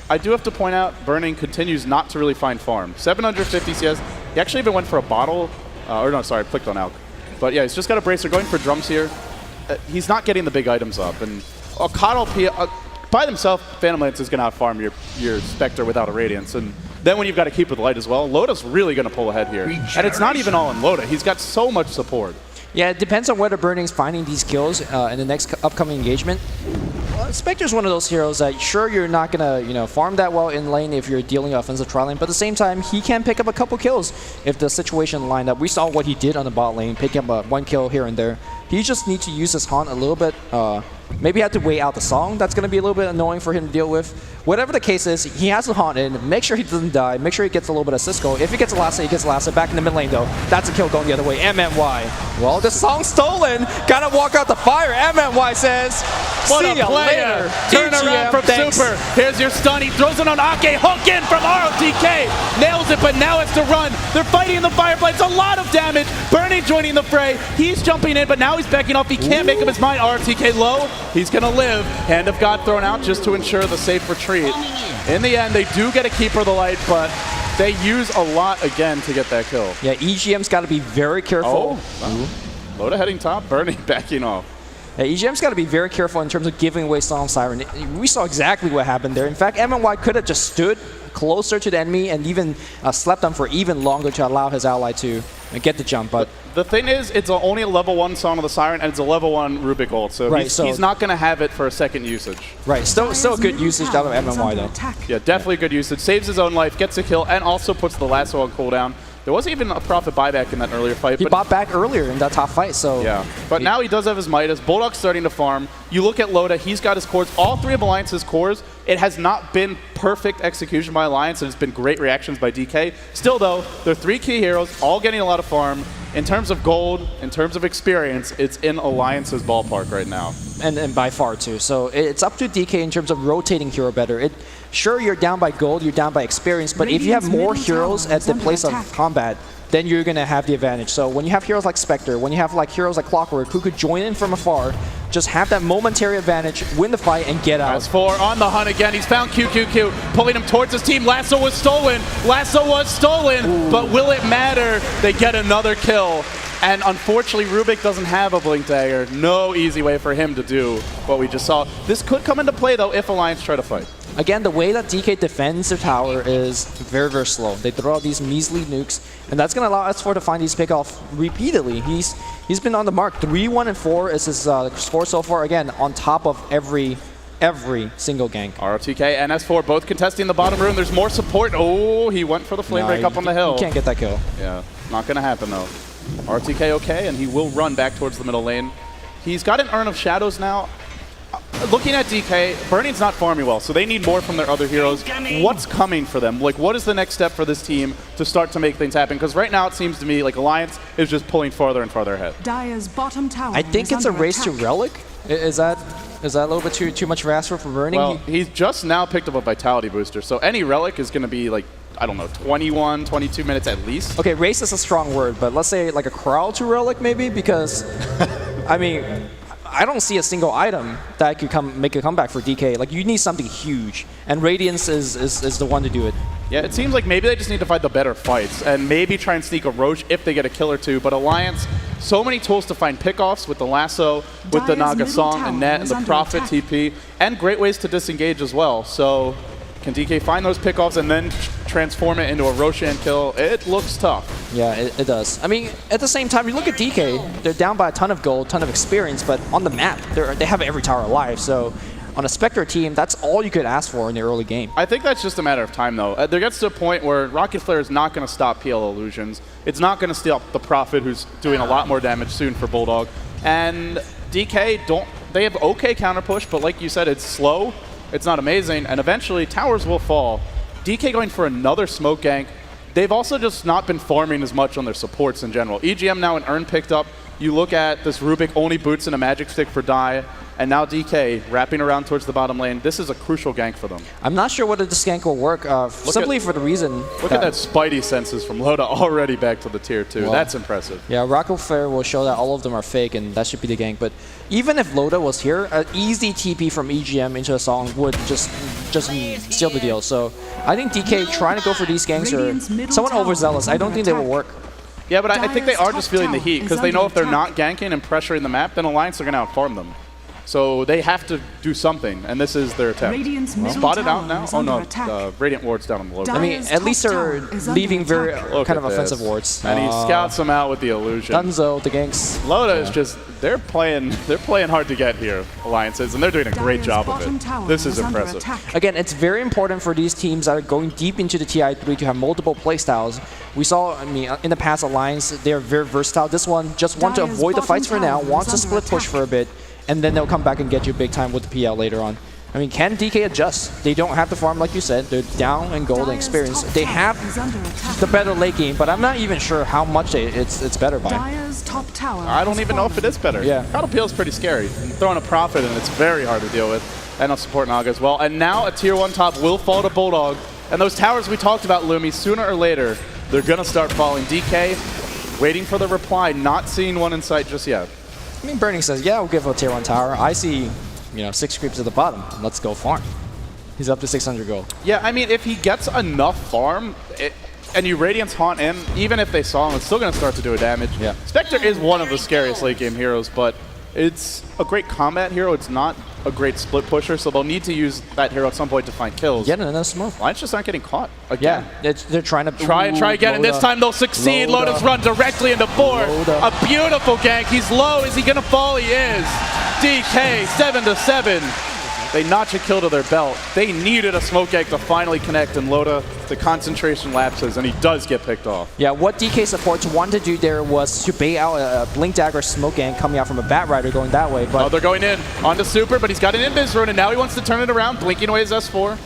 I do have to point out, Burning continues not to really find farm. 750 CS. He actually even went for a bottle. Or no, sorry, I clicked on Alk. But yeah, he's just got a Bracer going for drums here. He's not getting the big items up. And by themselves, Venomblitz is going to out-farm your Spectre without a Radiance. And then when you've got to keep with Light as well, Loda's really going to pull ahead here. And it's not even all on Loda. He's got so much support. Yeah, it depends on whether Burning's finding these kills in the next upcoming engagement. Spectre's one of those heroes that sure you're not gonna farm that well in lane if you're dealing offensive trial lane, but at the same time he can pick up a couple kills if the situation lined up. We saw what he did on the bot lane, picking up 1 kill here and there. He just needs to use his Haunt a little bit. Maybe have to wait out the song. That's going to be a little bit annoying for him to deal with. Whatever the case is, he has the Haunt in. Make sure he doesn't die. Make sure he gets a little bit of Cisco. If he gets a Lassa, he gets a Lassa. Back in the mid lane, though. That's a kill going the other way. MNY. Well, the song's stolen. Gotta walk out the fire. MNY says, What see a ya player. later. Turn EGM, around from thanks. Super. Here's your stun. He throws it on Ake. Hook in from ROTK. Nails it, but now it's to run. They're fighting in the Firefly. It's a lot of damage. Burning joining the fray. He's jumping in, but now he's backing off. He can't make up his mind. ROTK low. He's going to live. Hand of God thrown out just to ensure the safe retreat. In the end, they do get a Keeper of the Light, but they use a lot again to get that kill. Yeah, EGM's got to be very careful. Loda heading top. Burning backing off. Yeah, EGM's got to be very careful in terms of giving away Song Siren. We saw exactly what happened there. In fact, MNY could have just stood closer to the enemy and even slept on for even longer to allow his ally to get the jump. But the thing is, it's only a level 1 Song of the Siren, and it's a level 1 Rubik ult, so, he's not going to have it for a second usage. Right, still a good usage out of MNY, though. Yeah, definitely good usage. Saves his own life, gets a kill, and also puts the Lasso on cooldown. There wasn't even a Prophet buyback in that earlier fight. He bought back earlier in that top fight, so... Yeah, but now he does have his Midas. Bulldog's starting to farm. You look at Loda, he's got his cores. All 3 of Alliance's cores, it has not been perfect execution by Alliance, and it's been great reactions by DK. Still, though, they're 3 key heroes, all getting a lot of farm. In terms of gold, in terms of experience, it's in Alliance's ballpark right now. And by far, too. So it's up to DK in terms of rotating hero better. Sure, you're down by gold, you're down by experience, but if you have more heroes at the place of combat, then you're going to have the advantage. So when you have heroes like Spectre, when you have like heroes like Clockwork who could join in from afar, just have that momentary advantage, win the fight, and get out. S4 on the hunt again. He's found QQQ, pulling him towards his team. Lasso was stolen. But will it matter? They get another kill. And unfortunately, Rubik doesn't have a Blink Dagger. No easy way for him to do what we just saw. This could come into play, though, if Alliance try to fight. Again, the way that DK defends their tower is very, very slow. They throw out these measly nukes, and that's going to allow S4 to find these pickoff repeatedly. He's been on the mark. 3-1-4 is his score so far. Again, on top of every single gank. ROTK and S4 both contesting the bottom room. There's more support. Oh, he went for the flame break up on the hill. You can't get that kill. Yeah, not going to happen, though. RTK okay, and he will run back towards the middle lane. He's got an Urn of Shadows now. looking at DK, Burning's not farming well, so they need more from their other heroes. What's coming for them? Like, what is the next step for this team to start to make things happen? Because right now it seems to me like Alliance is just pulling farther and farther ahead. Dire's bottom tower I think is it's a under race to attack. Relic. Is that a little bit too much for Astro for Burning? Well, he's just now picked up a Vitality booster, so any Relic is going to be like, I don't know, 21, 22 minutes at least. Okay, race is a strong word, but let's say like a crawl to Relic maybe, because I mean, I don't see a single item that could make a comeback for DK. Like, you need something huge, and Radiance is the one to do it. Yeah, it seems like maybe they just need to find the better fights and maybe try and sneak a Roche if they get a kill or two. But Alliance, so many tools to find pickoffs with the Lasso, with the Dire's Naga middle Song and tower Net and is the under Prophet attack. TP, and great ways to disengage as well. So can DK find those pickoffs and then transform it into a Roshan kill? It looks tough. Yeah, it does. I mean, at the same time, you look at DK, they're down by a ton of gold, ton of experience, but on the map, they have every tower alive. So on a Spectre team, that's all you could ask for in the early game. I think that's just a matter of time, though. There gets to a point where Rocket Flare is not going to stop PL Illusions. It's not going to stop the Prophet, who's doing a lot more damage soon for Bulldog. And DK, they have okay counter push, but like you said, it's slow. It's not amazing, and eventually towers will fall. DK going for another smoke gank. They've also just not been farming as much on their supports in general. EGM now an Urn picked up. You look at this Rubik only boots and a magic stick for Die, and now DK wrapping around towards the bottom lane. This is a crucial gank for them. I'm not sure whether the skank will work, simply for the reason Look at that Spidey senses from Loda already back to the tier 2. Wow. That's impressive. Yeah, Rocket Flare will show that all of them are fake, and that should be the gank. But even if Loda was here, an easy TP from EGM into a song would just seal the deal. So I think DK trying to go for these ganks Radiant's are middle somewhat tower overzealous. is I don't under think they will attack. work. Yeah, but I think they Dire's are just top feeling the tower heat, because is they know under if they're attack. not ganking and pressuring the map, then Alliance are going to outfarm them. So they have to do something, and this is their attempt. Radiant's middle Spotted tower out now? is Oh under no, attack. Radiant Ward's down on the low. Dire- I mean, Dire's at least top they're tower is under leaving very attack. Look kind of at offensive this. wards. And he scouts them out with the illusion. Dunzo, the ganks. Loda is just, they're playing hard to get here, Alliances, and they're doing a great Dire's job of bottom it. tower This is under impressive. attack. Again, it's very important for these teams that are going deep into the TI3 to have multiple playstyles. We saw, I mean, in the past Alliance, they're very versatile. This one just want to Dire's avoid the bottom fights for now, tower wants to is under split push attack. for a bit, and then they'll come back and get you big time with the PL later on. I mean, can DK adjust? They don't have to farm like you said. They're down in gold and Dire's experience. top They tower have is under attack. the better late game, but I'm not even sure how much it's better by. Dire's top tower. I don't has even know if it fallen. is better. Yeah. Crowd appeal is pretty scary. Throwing a Prophet and it's very hard to deal with. And a support Naga as well. And now a tier 1 top will fall to Bulldog. And those towers we talked about, Lumi, sooner or later, they're going to start falling. DK waiting for the reply, not seeing one in sight just yet. I mean, Burning says, yeah, we'll give a tier 1 tower. I see, 6 creeps at the bottom. Let's go farm. He's up to 600 gold. Yeah, I mean, if he gets enough farm, and you Radiance Haunt in, even if they saw him, it's still going to start to do a damage. Yeah. Spectre is one of the scariest late game heroes, but it's a great combat hero. It's not a great split pusher, so they'll need to use that hero at some point to find kills. Yet another smoke. Lions just aren't getting caught again. Yeah, they're trying to Try again, and this time they'll succeed. Loda. Loda's run directly into 4. Loda. A beautiful gank. He's low. Is he going to fall? He is. DK, 7-7. They notch a kill to their belt. They needed a smoke gank to finally connect, and Loda, the concentration lapses, and he does get picked off. Yeah, what DK supports wanted to do there was to bait out a Blink Dagger smoke gang coming out from a Bat Rider going that way. Oh, But they're going in. Onto Super, but he's got an Invis rune, and now he wants to turn it around, blinking away his S4.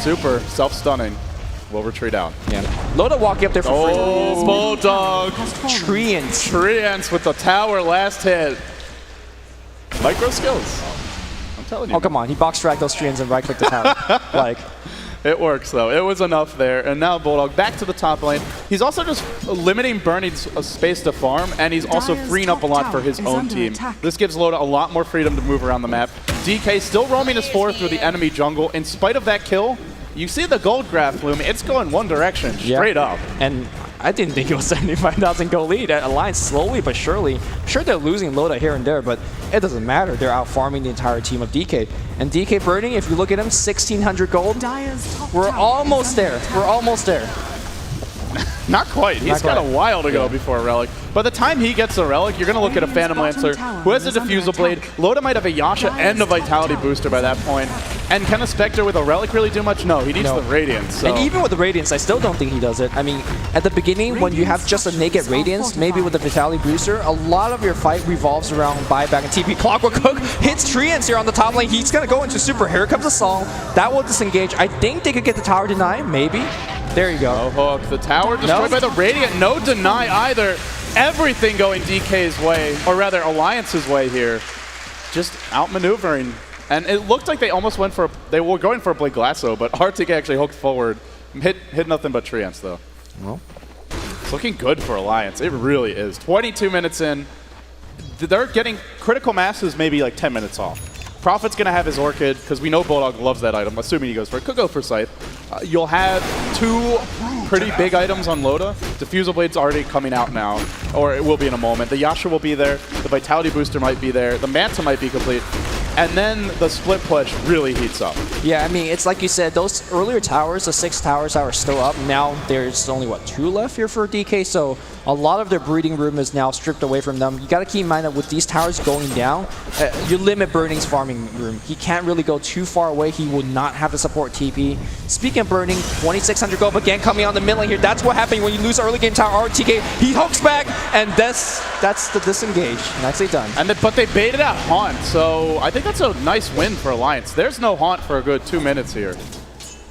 Super, self-stunning. Will retreat out. yeah, Loda walking up there for Oh, Bulldog. Has fallen. free. Treants. Treants with the tower last hit. Micro skills. I'm telling you. Oh, come on. He box tracked those treants and right clicked the tower. Like, It works, though. It was enough there. And now Bulldog back to the top lane. He's also just limiting Burning's space to farm, and he's also Dire's freeing up a top lot for tower his is own under team. attack. This gives Loda a lot more freedom to move around the map. DK still roaming his 4 through the enemy jungle. In spite of that kill, you see the gold graph, Lumi. It's going one direction, yeah. straight up. And I didn't think it was 75,000 gold lead. Alliance slowly but surely. I'm sure they're losing Loda here and there, but it doesn't matter. They're out farming the entire team of DK. And DK Burning, if you look at him, 1,600 gold. Dire's top We're tower almost is under there. attack. We're almost there. Not quite. He's got a quite. while to go before Relic. By the time he gets the Relic, you're going to look at a Phantom Lancer who has a Diffusal Blade. Loda might have a Yasha and a Vitality booster by that point. And can a Spectre with a Relic really do much? No, he needs the Radiance. So. And even with the Radiance, I still don't think he does it. I mean, at the beginning, when you have just a naked Radiance, maybe with the Vitality booster, a lot of your fight revolves around buyback and TP. Clockwork Hook hits Treants here on the top lane. He's going to go into Super. Here comes the Assault. That will disengage. I think they could get the tower deny, maybe. There you go. No hook. The tower destroyed by the Radiant. No deny either. Everything going DK's way, or rather Alliance's way here. Just outmaneuvering. And it looked like they almost went for they were going for a Blade Glasso, but RTK actually hooked forward. Hit nothing but Treants though. Well, it's looking good for Alliance. It really is. 22 minutes in. They're getting critical masses maybe like 10 minutes off. Prophet's going to have his Orchid, because we know Bulldog loves that item, assuming he goes for it. Could go for Scythe. You'll have 2 pretty big items on Loda. Diffusal Blade's already coming out now, or it will be in a moment. The Yasha will be there. The Vitality Booster might be there. The Manta might be complete. And then the split push really heats up. yeah, I mean, it's like you said, those earlier towers, the 6 towers that are still up, now there's only, what, 2 left here for DK, so a lot of their breeding room is now stripped away from them. You got to keep in mind that with these towers going down, you limit Burning's farming room. He can't really go too far away. He will not have to support TP. Speaking of Burning, 2,600 gold again coming on the mid lane here. That's what happens when you lose early game tower. RTK, he hooks back, and that's the disengage. Nicely done. But they baited out Haunt, so I think that's a nice win for Alliance. There's no Haunt for a good 2 minutes here.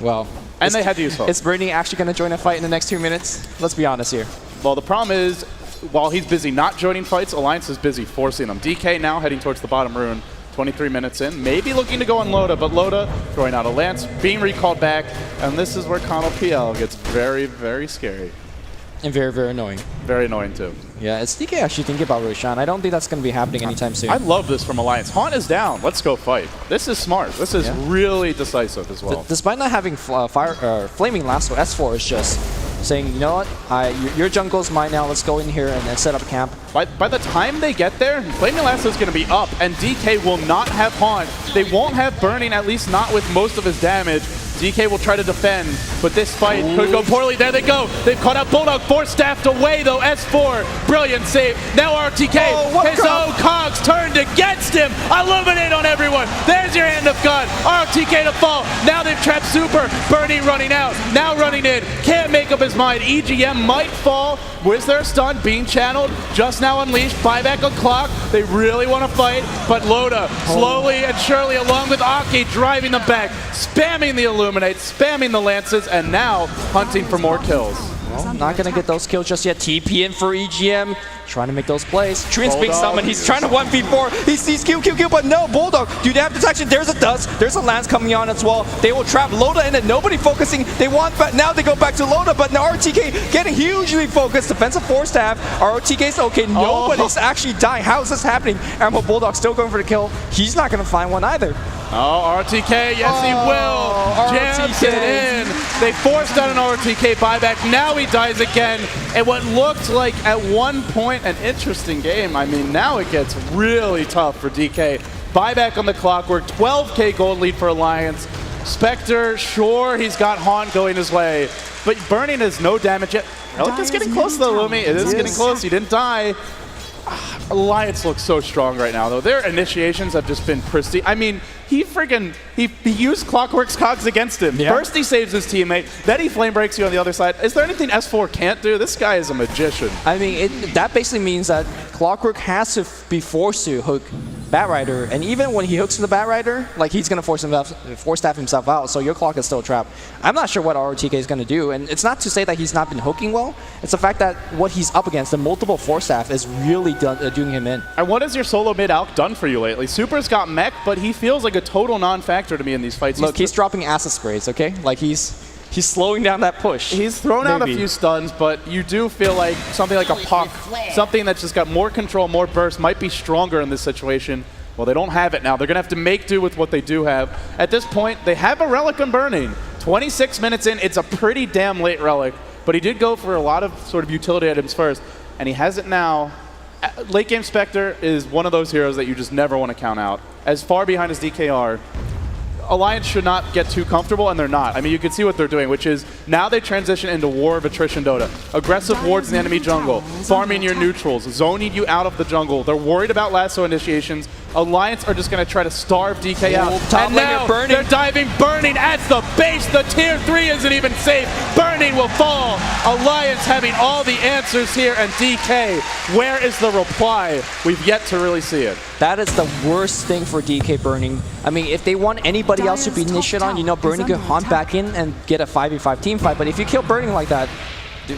Well, And they had to use Hook. Is Burning actually going to join a fight in the next 2 minutes? Let's be honest here. Well, the problem is, while he's busy not joining fights, Alliance is busy forcing them. DK now heading towards the bottom rune, 23 minutes in. Maybe looking to go on Loda, but Loda throwing out a Lance, being recalled back, and this is where Connell PL gets very, very scary. And very, very annoying. Very annoying, too. Yeah, is DK actually thinking about Roshan? I don't think that's going to be happening anytime soon. I love this from Alliance. Haunt is down. Let's go fight. This is smart. This is really decisive as well. Despite not having Flaming Lasso, S4 is just saying, you know what, your jungle's mine now, let's go in here and set up camp. By the time they get there, Flaming Lasso is going to be up, and DK will not have Haunt. They won't have Burning, at least not with most of his damage. DK will try to defend, but this fight could go poorly. There they go. They've caught out Bulldog, force staffed away though. S4, brilliant save. Now RTK, his own cogs turned against him. Illuminate on everyone. There's your hand of God. RTK to fall. Now they've trapped Super. Burning running out. Now running in. Can't make up his mind. EGM might fall. Was there a stun being channeled? Just now unleashed. Buyback on clock. They really want to fight, but Loda slowly and surely, along with Aki, driving them back, spamming the Illuminate, spamming the Lances, and now hunting for more kills. Well, not going to get those kills just yet. TP in for EGM, trying to make those plays. Treant's being summoned. He's trying to 1v4. He sees kill, but no, Bulldog. Dude, they have detection. There's a Dust. There's a Lance coming on as well. They will trap Loda in it. Nobody focusing. They want, but now they go back to Loda, but now RTK getting hugely focused. Defensive 4-staff. RTK's okay. Nobody's actually dying. How is this happening? Emerald Bulldog still going for the kill. He's not going to find one either. Oh, RTK, yes he will. Jams it in. They forced out an RTK buyback. Now he dies again. And what looked like at one point an interesting game, I mean, now it gets really tough for DK. Buyback on the Clockwork, 12k gold lead for Alliance. Spectre, sure, he's got Haunt going his way, but Burning has no damage yet. Relic is getting close though, Lumi. It is getting close. He didn't die. Alliance looks so strong right now, though. Their initiations have just been pristine. I mean, he used Clockwork's cogs against him. Yeah. First he saves his teammate, then he flame breaks you on the other side. Is there anything S4 can't do? This guy is a magician. I mean, that basically means that Clockwork has to be forced to hook Batrider, and even when he hooks the Batrider, like, he's going to force staff himself out, so your Clock is still trapped. I'm not sure what RTK is going to do, and it's not to say that he's not been hooking well. It's the fact that what he's up against, the multiple force staff, is really doing him in. And what has your solo mid-alk done for you lately? Super's got mech, but he feels like a total non-factor to me in these fights. Look, he's dropping acid sprays, okay? Like, he's slowing down that push. He's thrown out a few stuns, but you do feel like something like a Puck, something that's just got more control, more burst, might be stronger in this situation. Well, they don't have it now. They're going to have to make do with what they do have. At this point, they have a Relic on Burning. 26 minutes in, it's a pretty damn late Relic, but he did go for a lot of sort of utility items first, and he has it now. Late game Spectre is one of those heroes that you just never want to count out. As far behind as DKR, Alliance should not get too comfortable, and they're not. I mean, you can see what they're doing, which is now they transition into War of Attrition Dota. Aggressive wards in the enemy jungle, farming your neutrals, zoning you out of the jungle. They're worried about lasso initiations. Alliance are just going to try to starve DK out. Top And laner now Burning. they're diving Burning at the base. The tier 3 isn't even safe. Burning will fall. Alliance having all the answers here, and DK, where is the reply? We've yet to really see it. That is the worst thing for DK Burning. I mean, if they want anybody else to be initiated on, you know, Burning could hunt back in and get a 5v5 team fight. But if you kill Burning like that,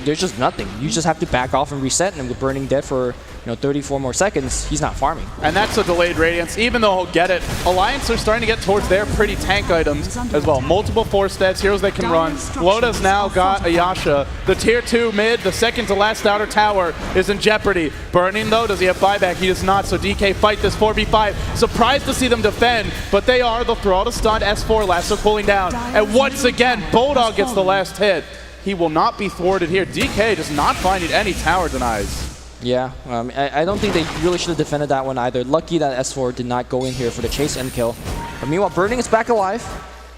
there's just nothing. You just have to back off and reset, and with Burning dead for 34 more seconds, he's not farming. And that's a delayed Radiance, even though he'll get it. Alliance are starting to get towards their pretty tank items as well. Multiple 4-stats, heroes they can run. Loda's now got Ayasha. The tier 2 mid, the second to last outer tower, is in jeopardy. Burning though, does he have buyback? He does not, so DK fight this 4v5. Surprised to see them defend, but they are. They'll throw out a stun, S4, lasso cooling down. And once again, Bulldog gets the last hit. He will not be thwarted here. DK just not finding any tower denies. Yeah, I don't think they really should have defended that one either. Lucky that S4 did not go in here for the chase and kill. But meanwhile, Burning is back alive,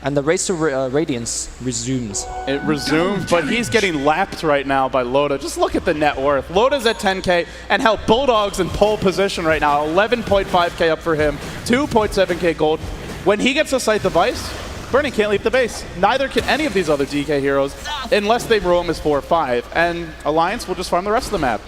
and the race to Radiance resumes. It resumes, but he's getting lapped right now by Loda. Just look at the net worth. Loda's at 10K, and hell, Bulldog's in pole position right now. 11.5K up for him, 2.7K gold. When he gets a Scythe device, Burning can't leave the base. Neither can any of these other DK heroes, unless they roam as 4 or 5. And Alliance will just farm the rest of the map.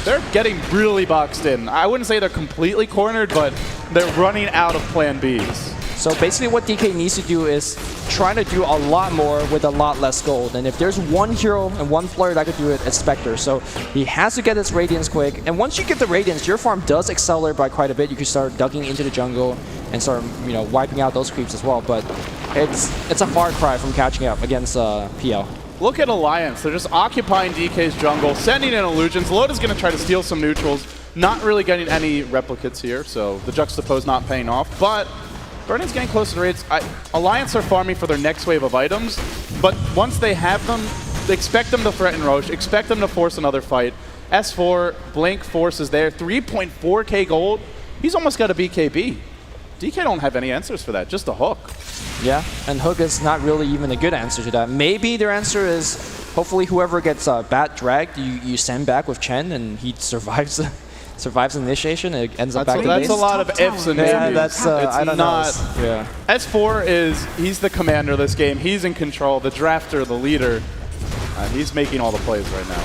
They're getting really boxed in. I wouldn't say they're completely cornered, but they're running out of plan Bs. So basically what DK needs to do is try to do a lot more with a lot less gold. And if there's one hero and one player that could do it, it's Spectre. So he has to get his Radiance quick. And once you get the Radiance, your farm does accelerate by quite a bit. You can start ducking into the jungle and start wiping out those creeps as well. But it's a far cry from catching up against PL. Look at Alliance. They're just occupying DK's jungle, sending in illusions. Loda's going to try to steal some neutrals. Not really getting any replicates here, so the juxtapose not paying off. But Burning's getting close to raids. Alliance are farming for their next wave of items, but once they have them, they expect them to threaten Roche, expect them to force another fight. S4, Blink Force is there, 3.4K gold. He's almost got a BKB. DK don't have any answers for that, just a hook. Yeah, and hook is not really even a good answer to that. Maybe their answer is hopefully whoever gets bat dragged, you send back with Chen and he survives survives initiation and it ends up back in base. That's a lot of ifs and maybes. Yeah, that's I don't know. Yeah. S4 he's the commander of this game. He's in control, the drafter, the leader. He's making all the plays right now.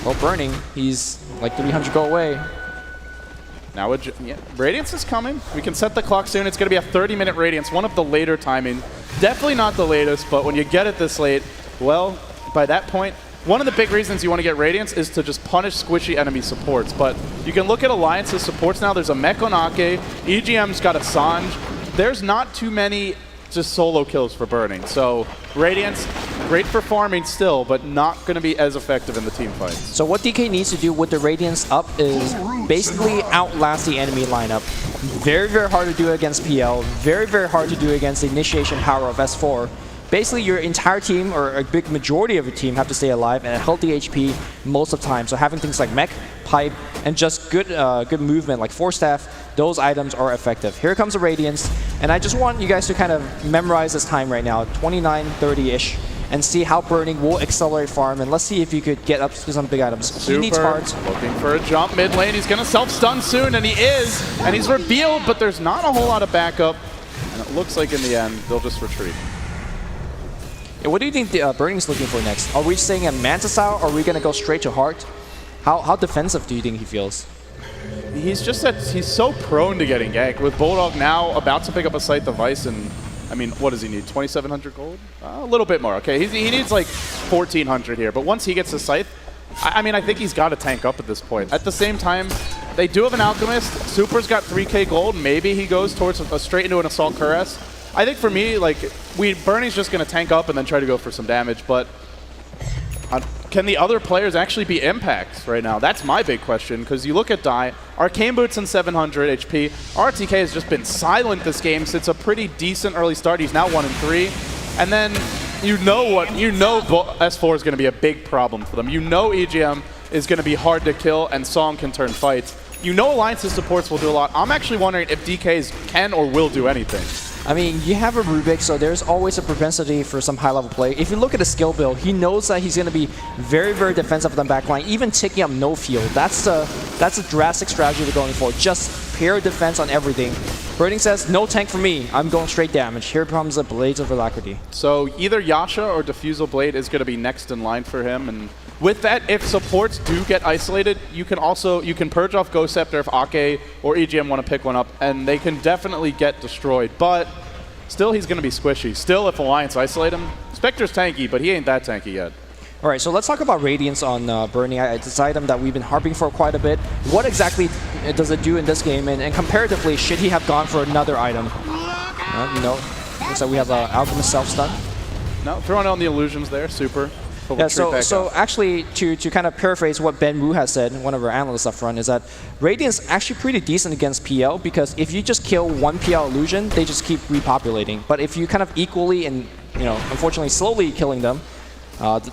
Well, Burning, he's like 300 go away. Now, Radiance is coming. We can set the clock soon. It's going to be a 30-minute Radiance, one of the later timing. Definitely not the latest, but when you get it this late, well, by that point, one of the big reasons you want to get Radiance is to just punish squishy enemy supports. But you can look at Alliance's supports now. There's a Mekonake. EGM's got a Sanj. There's not too many just solo kills for Burning. So Radiance, great for farming still, but not going to be as effective in the team fights. So what DK needs to do with the Radiance up is basically outlast the enemy lineup. Very, very hard to do against PL. Very, very hard to do against the initiation power of S4. Basically, your entire team, or a big majority of your team, have to stay alive and at healthy HP most of the time. So having things like mech, pipe, and just good good movement like Force Staff, those items are effective. Here comes the Radiance, and I just want you guys to kind of memorize this time right now, 29:30-ish, and see how Burning will accelerate farm, and let's see if you could get up to some big items. He needs cards. Looking for a jump mid lane. He's going to self-stun soon, and he is, and he's revealed, but there's not a whole lot of backup, and it looks like in the end, they'll just retreat. Yeah, what do you think Burning's looking for next? Are we staying at Manta style, or are we going to go straight to Heart? How defensive do you think he feels? He's just he's so prone to getting ganked. With Bulldog now about to pick up a Scythe device, and I mean, what does he need? 2,700 gold? A little bit more. Okay, he needs like 1,400 here. But once he gets a Scythe, I mean, I think he's got to tank up at this point. At the same time, they do have an Alchemist. Super's got 3K gold. Maybe he goes towards straight into an Assault Cuirass. I think for me, like, Burning's just going to tank up and then try to go for some damage, but can the other players actually be impacts right now? That's my big question, because you look at Dai, Arcane Boots and 700 HP. RTK has just been silent this game since a pretty decent early start. He's now 1-3. And then you know S4 is going to be a big problem for them. You know EGM is going to be hard to kill, and Song can turn fights. You know Alliance's supports will do a lot. I'm actually wondering if DKs can or will do anything. I mean, you have a Rubik, so there's always a propensity for some high-level play. If you look at the skill build, he knows that he's going to be very, very defensive on the backline, even taking up no field. That's a drastic strategy they're going for. Just pure defense on everything. Burning says, no tank for me. I'm going straight damage. Here comes the Blades of Alacrity. So either Yasha or Diffusal Blade is going to be next in line for him. And with that, if supports do get isolated, you can purge off Ghost Scepter if Ake or EGM want to pick one up, and they can definitely get destroyed. But still, he's going to be squishy. Still, if Alliance isolate him, Spectre's tanky, but he ain't that tanky yet. All right, so let's talk about Radiance on Burning. It's an item that we've been harping for quite a bit. What exactly does it do in this game? And comparatively, should he have gone for another item? Looks like we have Alchemist Self-Stun. No, throwing on the illusions there, super. Yeah, so actually, to kind of paraphrase what Ben Wu has said, one of our analysts up front, is that Radiance is actually pretty decent against PL, because if you just kill one PL illusion, they just keep repopulating. But if you kind of equally and, unfortunately slowly killing them,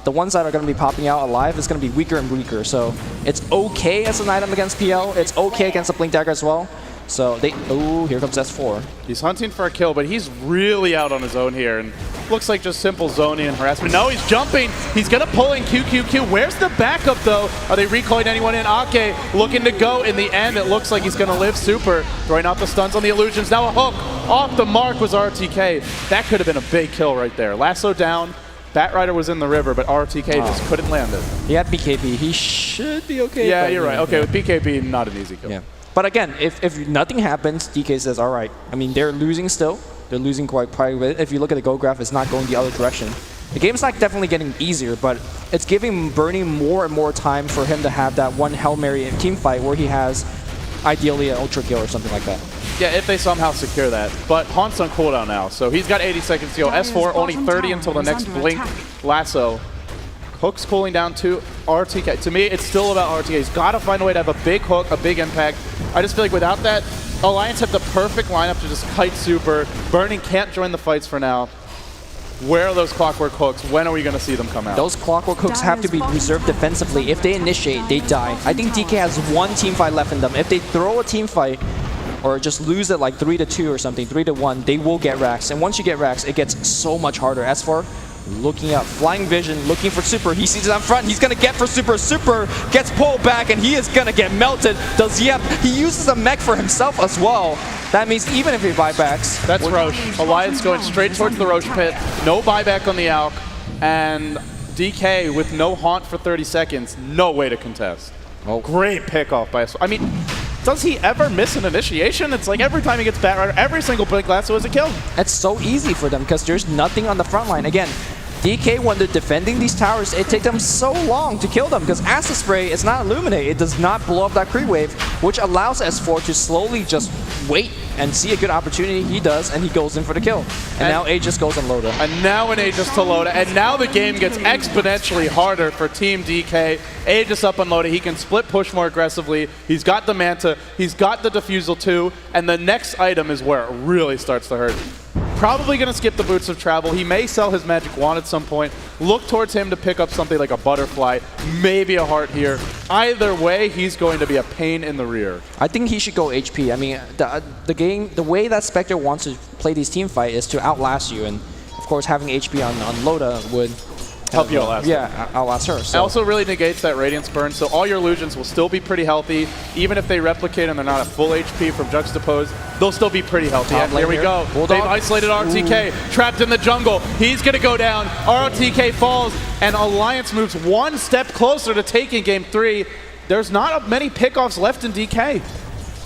the ones that are going to be popping out alive is going to be weaker and weaker. So it's okay as an item against PL. It's okay against the Blink Dagger as well. So here comes S4. He's hunting for a kill, but he's really out on his own here. And looks like just simple zoning and harassment. No, he's jumping. He's going to pull in QQQ. Where's the backup, though? Are they recoiling anyone in? Ake looking to go. In the end, it looks like he's going to live super. Throwing out the stuns on the illusions. Now a hook. Off the mark was RTK. That could have been a big kill right there. Lasso down. Batrider was in the river, but RTK just couldn't land it. He had BKB. He should be okay. Yeah, you're right. Okay, with BKB, not an easy kill. Yeah. But again, if nothing happens, DK says, all right. I mean, they're losing still. They're losing quite a bit. If you look at the goal graph, it's not going the other direction. The game's not definitely getting easier, but it's giving Burning more and more time for him to have that one Hail Mary team fight where he has ideally an Ultra Kill or something like that. Yeah, if they somehow secure that. But Haunt's on cooldown now, so he's got 80 seconds to go. S4 only 30 until the next Blink Lasso. Hook's cooling down to RTK. To me, it's still about RTK. He's got to find a way to have a big hook, a big impact. I just feel like without that, Alliance have the perfect lineup to just kite super. Burning can't join the fights for now. Where are those Clockwork Hooks? When are we going to see them come out? Those Clockwork Hooks have to be reserved defensively. If they initiate, they die. I think DK has one team fight left in them. If they throw a team fight, or just lose it like 3-2 or something, 3-1, they will get racks. And once you get racks, it gets so much harder. S4 looking up, Flying Vision, looking for super. He sees it up front. He's going to get for super. Super gets pulled back, and he is going to get melted. He uses a mech for himself as well. That means even if he buybacks. That's Roche. Alliance going straight towards the Roche pit. No buyback on the Alk. And DK with no Haunt for 30 seconds. No way to contest. Oh. Great pickoff by S4. I mean, does he ever miss an initiation? It's like every time he gets Batrider, every single Blink Lasso is a kill. It's so easy for them because there's nothing on the front line. Again, DK, when they're defending these towers, it takes them so long to kill them because Acid Spray is not Illuminate. It does not blow up that creep wave, which allows S4 to slowly just wait and see a good opportunity. He does, and he goes in for the kill. And now Aegis goes on Loda. And now an Aegis to Loda. And now the game gets exponentially harder for Team DK. Aegis up on Loda. He can split push more aggressively. He's got the Manta. He's got the Diffusal too. And the next item is where it really starts to hurt. Probably going to skip the Boots of Travel. He may sell his Magic Wand at some point. Look towards him to pick up something like a Butterfly, maybe a Heart here. Either way, he's going to be a pain in the rear. I think he should go HP. I mean, the way that Spectre wants to play these team fight is to outlast you, and of course having HP on Loda would help you outlast her. Yeah, outlast her. So. It also really negates that Radiance burn, so all your illusions will still be pretty healthy. Even if they replicate and they're not at full HP from Juxtapose, they'll still be pretty healthy. And here we go. They've isolated RTK, trapped in the jungle. He's going to go down. RTK falls, and Alliance moves one step closer to taking Game 3. There's not many pickoffs left in DK.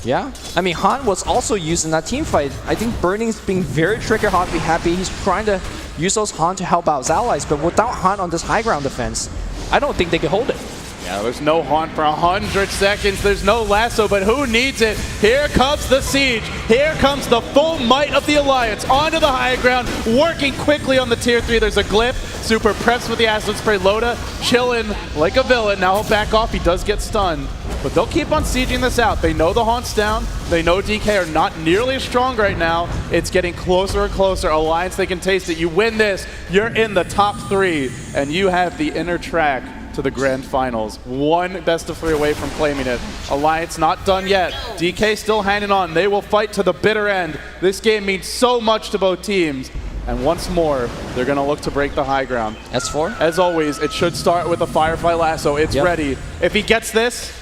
Yeah, I mean, Han was also used in that team fight. I think Burning's being very trigger happy. He's trying to use those Han to help out his allies, but without Han on this high ground defense, I don't think they can hold it. Yeah, there's no Haunt for 100 seconds. There's no Lasso, but who needs it? Here comes the Siege. Here comes the full might of the Alliance onto the high ground, working quickly on the tier 3. There's a Glyph. Super preps with the Acid Spray. Loda chilling like a villain. Now he'll back off. He does get stunned. But they'll keep on sieging this out. They know the Haunt's down. They know DK are not nearly as strong right now. It's getting closer and closer. Alliance, they can taste it. You win this, you're in the top 3, and you have the inner track to the grand finals. One best of 3 away from claiming it. Alliance not done yet. DK still hanging on. They will fight to the bitter end. This game means so much to both teams. And once more, they're going to look to break the high ground. S4? As always, it should start with a Firefly Lasso. It's ready. If he gets this,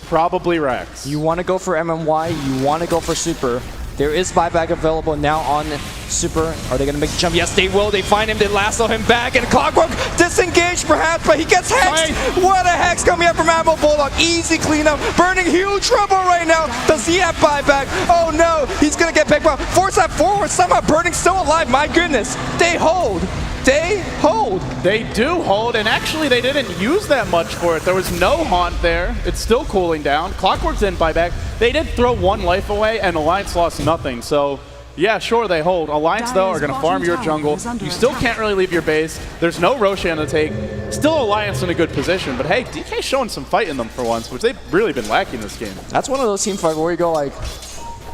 probably Rex. You want to go for MMY, you want to go for Super. There is buyback available now on Super. Are they going to make the jump? Yes, they will. They find him, they lasso him back, and Clockwork disengaged perhaps, but he gets hexed. What a hex coming up from Ammo Bulldog. Easy cleanup. Burning huge trouble right now. Does he have buyback? Oh no, he's going to get picked up. Force that forward. Somehow Burning still alive. My goodness. They hold. They hold. They do hold, and actually they didn't use that much for it. There was no haunt there. It's still cooling down. Clockwork's in buyback. They did throw 1 life away, and Alliance lost nothing. So, yeah, sure, they hold. Alliance, though, are going to farm your jungle. You still can't really leave your base. There's no Roshan to take. Still Alliance in a good position, but hey, DK's showing some fight in them for once, which they've really been lacking this game. That's one of those team fights where you go like,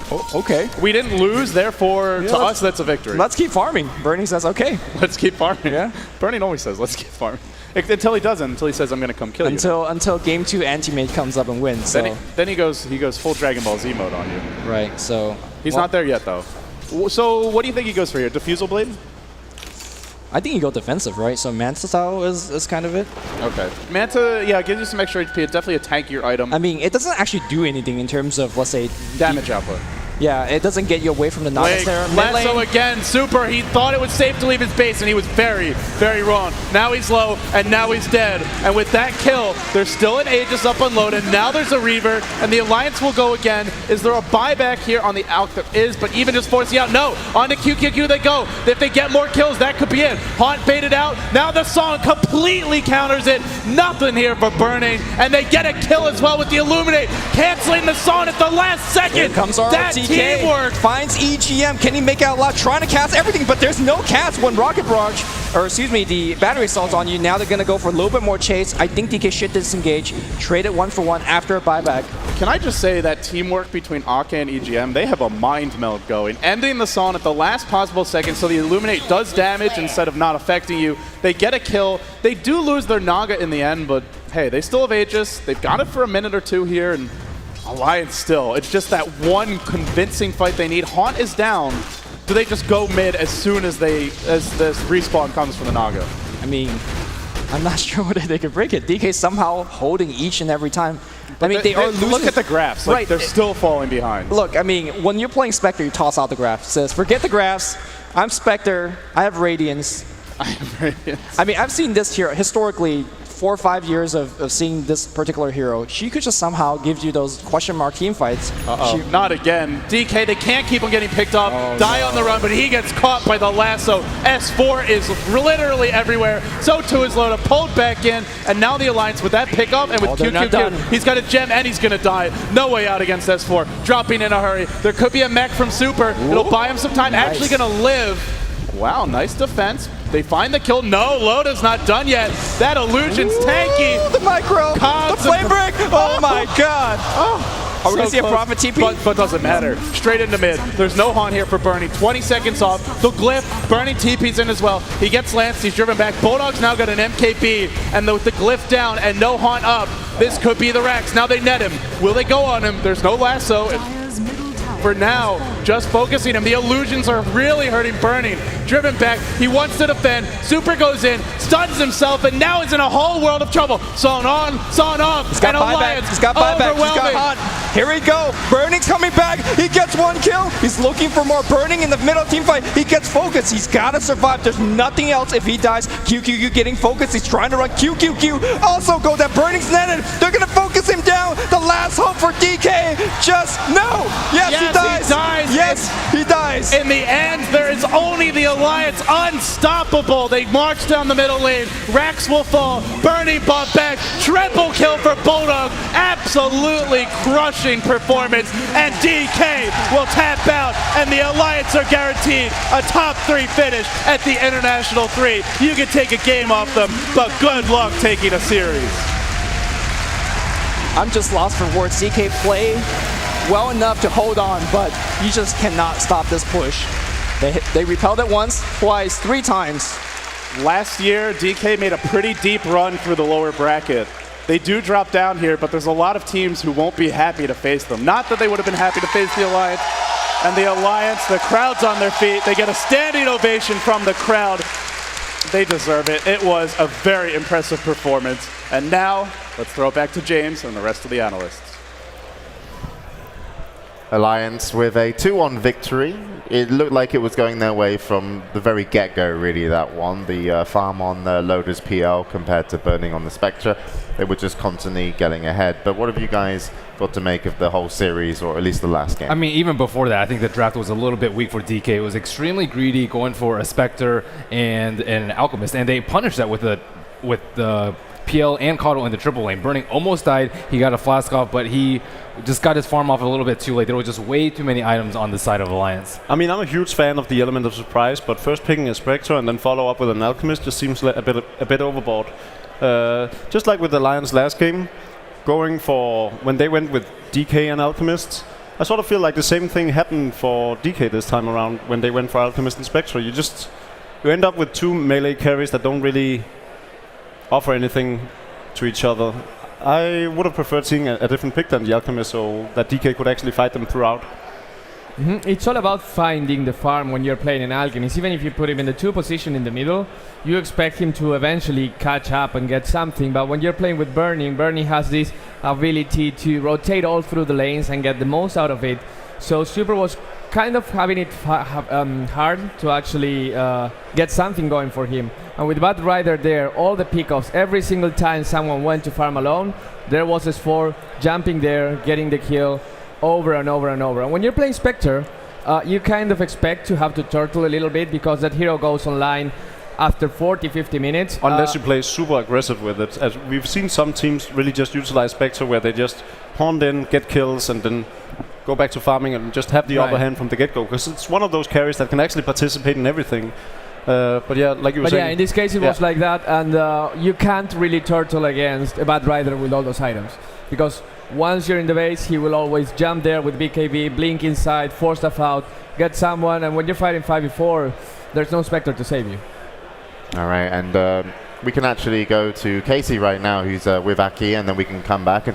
oh, okay. We didn't lose, therefore, to us, that's a victory. Let's keep farming. Burning says, okay. Let's keep farming. Yeah. Burning always says, let's keep farming. Until he doesn't, until he says, I'm going to come kill you. Until game 2 Anti-Mage comes up and wins. So. Then he goes full Dragon Ball Z mode on you. Right, so. He's not there yet, though. So what do you think he goes for here? Diffusal Blade? I think you go defensive, right? So Manta style is kind of it. Okay. Manta, yeah, gives you some extra HP. It's definitely a tankier item. I mean, it doesn't actually do anything in terms of, let's say, damage output. Yeah, it doesn't get you away from the Nautilus there. Lasso again, Super. He thought it was safe to leave his base, and he was very, very wrong. Now he's low, and now he's dead. And with that kill, there's still an Aegis up unloaded. Now there's a Reaver, and the Alliance will go again. Is there a buyback here on the Alk? There is, but even just forcing out, no. On to QQQ they go. If they get more kills, that could be it. Haunt baited out. Now the Song completely counters it. Nothing here for Burning, and they get a kill as well with the Illuminate, canceling the Song at the last second. Here comes our teamwork. Finds EGM. Can he make out loud? Trying to cast everything, but there's no cast when Rocket Barrage, or excuse me, the battery assault's on you. Now they're going to go for a little bit more chase. I think DK should disengage. Trade it 1 for 1 after a buyback. Can I just say that teamwork between Aka and EGM, they have a mind meld going. Ending the Song at the last possible second so the Illuminate does damage instead of not affecting you. They get a kill. They do lose their Naga in the end, but hey, they still have Aegis. They've got it for a minute or two here, and Alliance still. It's just that one convincing fight they need. Haunt is down. Do they just go mid as soon as this respawn comes from the Naga? I mean, I'm not sure whether they can break it. DK somehow holding each and every time. I mean, they are losing. Look at the graphs. Like, right. They're still falling behind. Look, I mean, when you're playing Spectre, you toss out the graphs. It says, forget the graphs. I'm Spectre. I have Radiance. I mean, I've seen this here historically. 4 or 5 years of seeing this particular hero, she could just somehow give you those question mark team fights. Not again. DK, they can't keep on getting picked up. On the run, but he gets caught by the lasso. S4 is literally everywhere. So too is Loda, pulled back in, and now the Alliance with that pickup, and with QQQ, he's got a gem and he's going to die. No way out against S4. Dropping in a hurry. There could be a mech from Super. It'll buy him some time. Nice. Actually going to live. Wow, nice defense. They find the kill. No, Loda's not done yet. That illusion's tanky. The micro, the flame break. Oh my god. Are we going to see a Prophet TP? But doesn't matter. Straight into mid. There's no Haunt here for Burning. 20 seconds off. The Glyph, Burning TP's in as well. He gets Lance. He's driven back. Bulldog's now got an MKB. And with the Glyph down and no Haunt up, this could be the Rex. Now they net him. Will they go on him? There's no lasso. For now, just focusing him. The illusions are really hurting Burning. Driven back, he wants to defend. Super goes in, stuns himself, and now he's in a whole world of trouble. Song on, Song off, and Alliance He's got buyback, he's got Haunt. Here we go, Burning's coming back. He gets 1 kill. He's looking for more. Burning in the middle team fight. He gets focused. He's got to survive. There's nothing else if he dies. QQQ getting focused. He's trying to run. QQQ also goes that Burning's netted. They're going to focus him down. The last hope for DK. Just no. Yes, he dies. Yes, he dies. In the end, there is only the Alliance unstoppable. They march down the middle lane. Rax will fall. Burning bought back. Triple kill for Bulldog. Absolutely crushing performance. And DK will tap out. And the Alliance are guaranteed a top 3 finish at the International 3. You can take a game off them, but good luck taking a series. I'm just lost for words. DK play well enough to hold on, but you just cannot stop this push. They repelled it once, twice, 3 times. Last year, DK made a pretty deep run through the lower bracket. They do drop down here, but there's a lot of teams who won't be happy to face them. Not that they would have been happy to face the Alliance. And the Alliance, the crowd's on their feet. They get a standing ovation from the crowd. They deserve it. It was a very impressive performance. And now, let's throw it back to James and the rest of the analysts. Alliance with a 2-1 victory. It looked like it was going their way from the very get-go, really, that one. The farm on Loader's PL compared to Burning on the Spectre. They were just constantly getting ahead. But what have you guys got to make of the whole series, or at least the last game? I mean, even before that, I think the draft was a little bit weak for DK. It was extremely greedy, going for a Spectre and an Alchemist, and they punished that with the PL and Caudle in the triple lane. Burning almost died. He got a flask off, but he just got his farm off a little bit too late. There were just way too many items on the side of Alliance. I mean, I'm a huge fan of the element of surprise, but first picking a Spectre and then follow up with an Alchemist just seems a bit overboard. Just like with the Alliance last game, going for when they went with DK and Alchemists, I sort of feel like the same thing happened for DK this time around when they went for Alchemist and Spectre. You end up with two melee carries that don't really offer anything to each other. I would have preferred seeing a different pick than the Alchemist, so that DK could actually fight them throughout. It's all about finding the farm when you're playing an Alchemist. Even if you put him in the 2 position in the middle, you expect him to eventually catch up and get something. But when you're playing with Burning, Burning has this ability to rotate all through the lanes and get the most out of it. So Super was kind of having it hard to actually get something going for him. And with Bad Rider there, all the pickoffs, every single time someone went to farm alone, there was S4 jumping there, getting the kill over and over and over. And when you're playing Spectre, you kind of expect to have to turtle a little bit because that hero goes online after 40-50 minutes. Unless you play super aggressive with it. As we've seen some teams really just utilize Spectre where they just pawn in, get kills, and then go back to farming and just have the upper hand from the get-go. Because it's one of those carries that can actually participate in everything. But yeah, like you were saying. Yeah, in this case it was like that, and you can't really turtle against a Bad Rider with all those items. Because once you're in the base, he will always jump there with BKB, blink inside, force stuff out, get someone, and when you're fighting 5v4, there's no Spectre to save you. All right, and we can actually go to Casey right now, who's with Aki, and then we can come back and